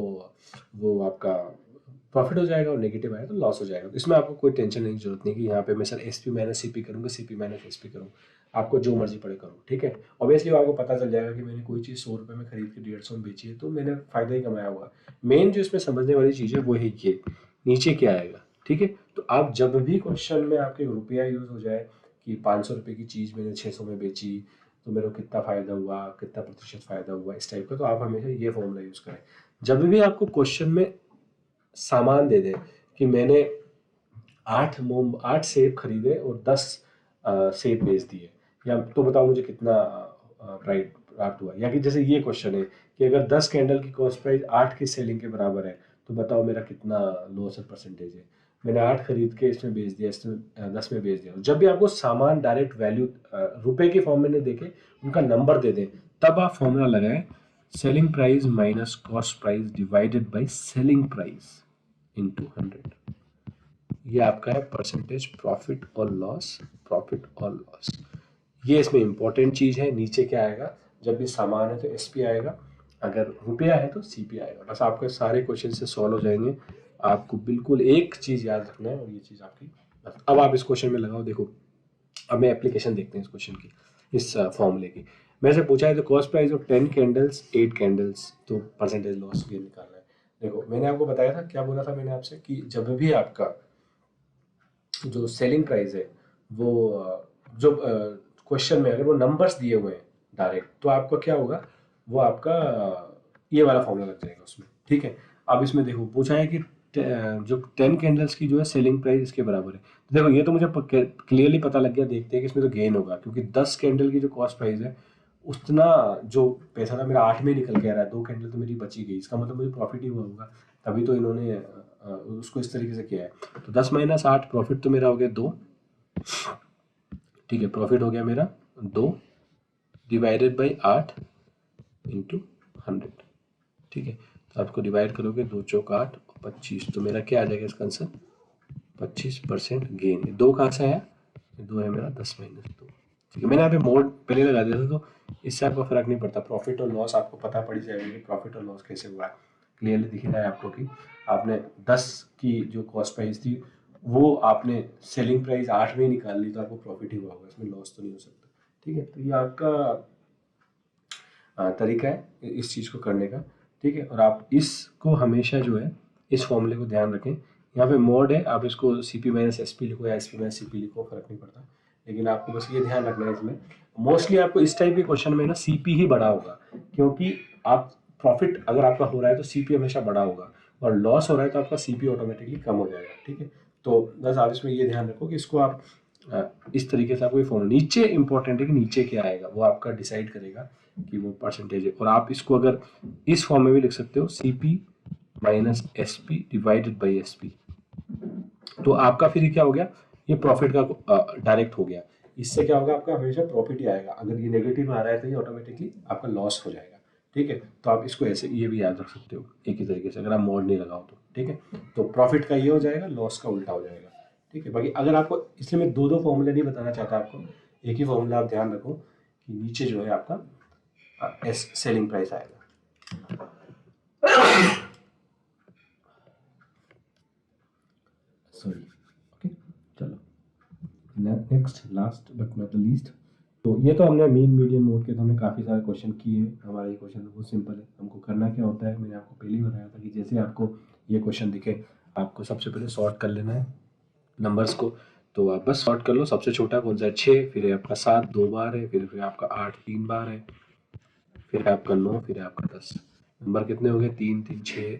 वो आपका प्रॉफिट हो जाएगा और नेगेटिव आया तो लॉस हो जाएगा। तो इसमें आपको कोई टेंशन लेने की जरूरत नहीं कि यहाँ पे मैं सर एसपी माइनस सीपी करूँगा, सीपी माइनस एसपी करूँ, आपको जो मर्जी पड़े करो, ठीक है। ऑब्वियसली आपको पता चल जाएगा कि मैंने कोई चीज़ 100 रुपये में खरीद के 150 में बेची है तो मैंने फायदा ही कमाया होगा। मेन जो इसमें समझने वाली चीज़ है वो है ये नीचे क्या आएगा, ठीक है। तो आप जब भी क्वेश्चन में आपके रुपया यूज़ हो जाए कि 500 रुपये की चीज़ मैंने 600 में बेची तो मेरे को कितना फ़ायदा हुआ, कितना प्रतिशत फ़ायदा हुआ, इस टाइप का, तो आप हमेशा ये फॉर्मूला यूज़ करें। जब भी आपको क्वेश्चन में सामान दे दे कि मैंने 8 सेब खरीदे और 10 सेब बेच दिए, या तो बताओ मुझे कितना प्राप्त हुआ। या कि जैसे ये क्वेश्चन है कि अगर 10 कैंडल की कॉस्ट प्राइस 8 की सेलिंग के बराबर है तो बताओ मेरा कितना लॉस परसेंटेज है। मैंने 8 खरीद के इसमें बेच दिया, इसमें 10 में बेच दिया। जब भी आपको सामान डायरेक्ट वैल्यू रुपए की फॉर्म में नहीं देके उनका नंबर दे दें, तब आप फॉर्मूला लगाएं selling price minus cost price divided by selling price into 100। ये आपका है परसेंटेज प्रॉफिट और लॉस, प्रॉफिट और लॉस। ये इसमें इंपॉर्टेंट चीज़ है। नीचे क्या आएगा, जब भी सामान है तो एसपी आएगा, अगर रुपया है तो सीपी आएगा। बस आपके सारे क्वेश्चन से सॉल्व हो जाएंगे। आपको बिल्कुल एक चीज़ याद रखना है और ये चीज़ आपकी, अब आप इस क्वेश्चन में लगाओ। देखो अब मैं एप्लीकेशन देखते हैं इस क्वेश्चन की, इस फॉर्मूले की। मेरे से पूछा है तो cost price of 10 candles 8 candles, तो परसेंटेज लॉस ये निकालना है। देखो मैंने आपको बताया था, क्या बोला था मैंने आपसे, कि जब भी आपका जो सेलिंग प्राइस है वो जो क्वेश्चन में अगर वो नंबर्स दिए हुए हैं डायरेक्ट, तो आपका क्या होगा, वो आपका ये वाला फॉर्मूला लग जाएगा उसमें, ठीक है। अब इसमें देखो पूछा है कि जो 10 कैंडल्स की जो है सेलिंग प्राइस इसके बराबर है। तो देखो ये तो मुझे क्लियरली पता लग गया, देखते हैं कि इसमें तो गेन होगा, क्योंकि 10 कैंडल की जो कॉस्ट प्राइस है उतना जो पैसा था मेरा 8 में निकल के आ रहा है, 2 कैंडल तो मेरी बची गई, इसका मतलब मुझे प्रॉफिट ही हुआ होगा, तभी तो इन्होंने उसको इस तरीके से किया है। तो 10 माइनस 8, प्रॉफिट तो मेरा हो गया 2, ठीक है, प्रॉफिट हो गया मेरा 2 डिवाइडेड बाई 8 इंटू 100, ठीक है। तो आपको डिवाइड करोगे 2 चौक 8 और 25, तो मेरा क्या आ जाएगा इसका आंसर 25% गेन। 2 कहाँ से आया, 2 है मेरा 10 माइनस 2, ठीक है। मैंने यहाँ पे मोड पहले लगा दिया था तो इससे आपको फर्क नहीं पड़ता, प्रॉफिट और लॉस आपको पता पड़ जाएगा कि प्रॉफिट और लॉस कैसे हुआ है, क्लियरली दिख रहा है आपको कि आपने 10 की जो कॉस्ट प्राइस थी वो आपने सेलिंग प्राइस 8 में निकाल ली तो आपको प्रॉफिट ही हुआ होगा, इसमें लॉस तो नहीं हो सकता। ठीक है, तो ये आपका तरीका है इस चीज़ को करने का। ठीक है, और आप इसको हमेशा जो है इस फॉर्मूले को ध्यान रखें। यहाँ पे मोड है, आप इसको CP माइनस SP लिखो या SP माइनस CP लिखो, फर्क नहीं पड़ता, लेकिन आपको बस ये ध्यान रखना है इसमें मोस्टली आपको इस टाइप के क्वेश्चन में ना CP ही बड़ा होगा, क्योंकि आप प्रॉफिट अगर आपका हो रहा है तो CP हमेशा बड़ा होगा, और लॉस हो रहा है तो आपका CP ऑटोमेटिकली कम हो जाएगा। ठीक है, तो बस आप इसमें ये ध्यान रखो कि इसको आप इस तरीके से आपको ये फॉर्मूला नीचे इंपॉर्टेंट है कि नीचे क्या आएगा वो आपका डिसाइड करेगा कि वो परसेंटेज है। और आप इसको अगर इस फॉर्म में भी लिख सकते हो CP minus SP divided by SP, तो आपका फिर क्या हो गया, ये प्रॉफिट का डायरेक्ट हो गया। इससे क्या होगा, आपका हमेशा प्रॉफिट ही आएगा। अगर ये नेगेटिव आ रहा है तो ये ऑटोमेटिकली आपका लॉस हो जाएगा। ठीक है, तो आप इसको ऐसे ये भी याद रख सकते हो एक ही तरीके से, अगर आप मोड नहीं लगाओ तो। ठीक है, तो प्रॉफिट का ये हो जाएगा, लॉस का उल्टा हो जाएगा। ठीक है, बाकी अगर आपको, इसलिए मैं दो दो फॉर्मूले नहीं बताना चाहता आपको, एक ही फॉर्मूला आप ध्यान रखो कि नीचे जो है आपका सेलिंग प्राइस आएगा। सॉरी, ओके, चलो next, last but not the least. तो ये तो हमने मीन मीडियन मोड के तो हमने काफ़ी सारे क्वेश्चन किए हैं। हमारा ये क्वेश्चन बहुत सिंपल है। हमको करना क्या होता है, मैंने आपको पहले ही बताया था कि जैसे आपको ये क्वेश्चन दिखे, आपको सबसे पहले सॉर्ट कर लेना है नंबर्स को। तो आप बस सॉर्ट कर लो, सबसे छोटा कौन सा है 6, फिर है आपका 7 2 बार है, फिर आपका 8 3 बार है, फिर है आपका 9, फिर है आपका 10। नंबर कितने हो गए, 3 3 6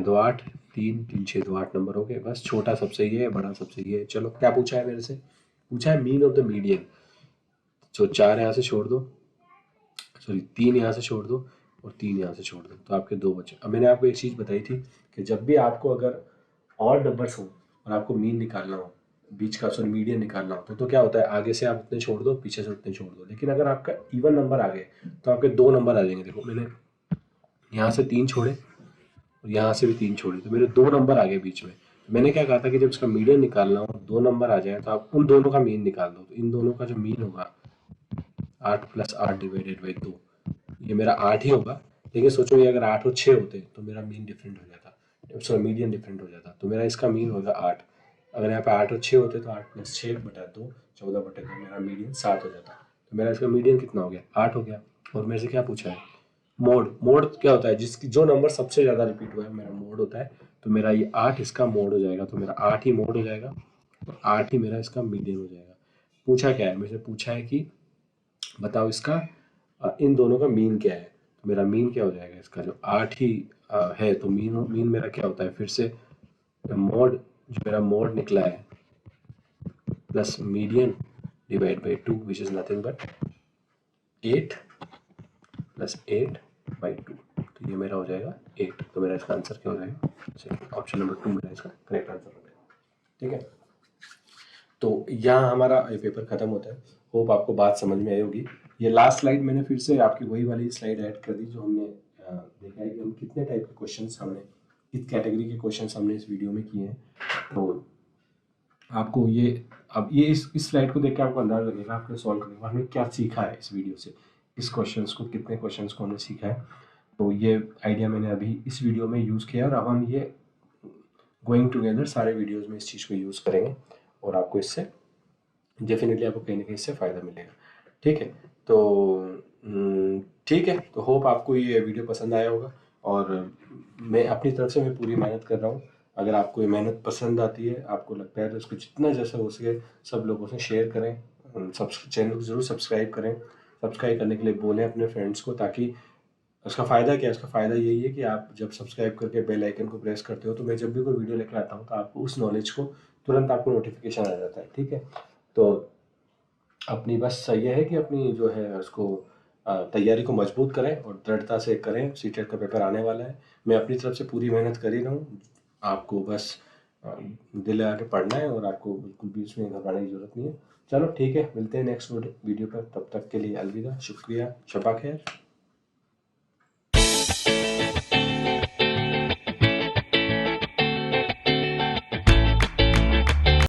2 8, 3 3 6 2 8 नंबर हो गए। बस छोटा सबसे ये है, बड़ा सबसे ये है। चलो क्या पूछा है मेरे से, पूछा है मीन ऑफ द मीडियन। तो 4 यहाँ से छोड़ दो, सॉरी 3 यहाँ से छोड़ दो और 3 यहाँ से छोड़ दो, तो आपके 2 बचे। अब मैंने आपको एक चीज़ बताई थी कि जब भी आपको अगर और नंबर्स हो और आपको मीन निकालना हो, बीच का सॉरी मीडियन निकालना हो, तो क्या होता है, आगे से आप उतने छोड़ दो, पीछे से उतने छोड़ दो। लेकिन अगर आपका इवन नंबर आ गए तो आपके 2 नंबर आ जाएंगे। देखो मैंने यहाँ से 3 छोड़े और यहाँ से भी 3 छोड़े, तो मेरे 2 नंबर आ गए बीच में। तो मैंने क्या कहा था कि जब इसका मीडियन निकालना हो, 2 नंबर आ जाए तो आप उन दोनों का मीन निकाल दो। तो इन दोनों का जो मीन होगा 8 + 8 डिवाइडेड बाई 2, ये मेरा 8 ही होगा। लेकिन सोचो ये अगर 8 और 6 होते तो मेरा मीन डिफरेंट हो जाता, सॉरी मीडियन डिफरेंट हो जाता। तो मेरा इसका मीन होगा 8। अगर यहाँ पे 8 और 6 होते तो 8 + 6 बटा 2 14/2, मेरा मीडियन 7 हो जाता। तो मेरा इसका मीडियन कितना हो गया, 8 हो गया। और मेरे से क्या पूछा है, मोड। मोड क्या होता है, जिसकी जो नंबर सबसे ज़्यादा रिपीट हुआ है मेरा मोड होता है। तो मेरा ये 8 इसका मोड हो जाएगा, तो मेरा 8 ही मोड हो जाएगा और 8 ही मेरा इसका मीडियन हो जाएगा। पूछा क्या है, मेरे से पूछा है कि बताओ इसका इन दोनों का मीन क्या है। तो मेरा मीन क्या हो जाएगा, इसका जो 8 ही है, तो मीन मीन मेरा क्या होता है, फिर से मोड, जो मेरा मोड निकला है plus median divide by 2 which is nothing but 8 + 8/2। तो ये मेरा हो जाएगा 8। तो मेरा इसका आंसर क्या हो जाएगा, चलिए ऑप्शन नंबर 2 मेरा इसका करेक्ट आंसर हो जाएगा। ठीक है, तो यहाँ हमारा ये पेपर खत्म होता है। होप आपको बात समझ में आई होगी। ये लास्ट स्लाइड मैंने फिर से आपकी वही वाली स्लाइड ऐड कर दी जो हमने देखा है कि हम कितने टाइप के क्वेश्चंस हमने, किस कैटेगरी के क्वेश्चंस हमने इस वीडियो में किए हैं। तो आपको ये, अब ये इस स्लाइड को देख के आपको अंदाजा लगेगा आपने सॉल्व करने के बाद हमने क्या सीखा है इस वीडियो से, इस क्वेश्चंस को, कितने क्वेश्चंस को हमने सीखा है। तो ये आइडिया मैंने अभी इस वीडियो में यूज़ किया और अब हम ये गोइंग टुगेदर सारे वीडियोज़ में इस चीज़ को यूज़ करेंगे और आपको इससे डेफिनेटली आपको कहीं ना कहीं इससे फ़ायदा मिलेगा। ठीक है, तो ठीक है, तो होप आपको ये वीडियो पसंद आया होगा और मैं अपनी तरफ से मैं पूरी मेहनत कर रहा हूँ। अगर आपको ये मेहनत पसंद आती है, आपको लगता है तो इसको जितना जैसा हो सके सब लोगों से शेयर करें, चैनल को ज़रूर सब्सक्राइब करें। सब्सक्राइब करने के लिए बोलें अपने फ्रेंड्स को, ताकि उसका फ़ायदा क्या है, उसका फ़ायदा यही है कि आप जब सब्सक्राइब करके बेल आइकन को प्रेस करते हो तो मैं जब भी कोई वीडियो लेकर आता हूँ तो आपको उस नॉलेज को तुरंत आपको नोटिफिकेशन आ जाता है। ठीक है, तो अपनी बस ये है कि अपनी जो है उसको तैयारी को मजबूत करें और दृढ़ता से करें। सीटेट का पेपर आने वाला है, मैं अपनी तरफ से पूरी मेहनत कर ही रहा हूँ। आपको बस दिल लगा के पढ़ना है और आपको बिल्कुल भी इसमें घबराने की ज़रूरत नहीं है। चलो ठीक है, मिलते हैं नेक्स्ट वीडियो पर, तब तक के लिए अलविदा, शुक्रिया, शबा खैर।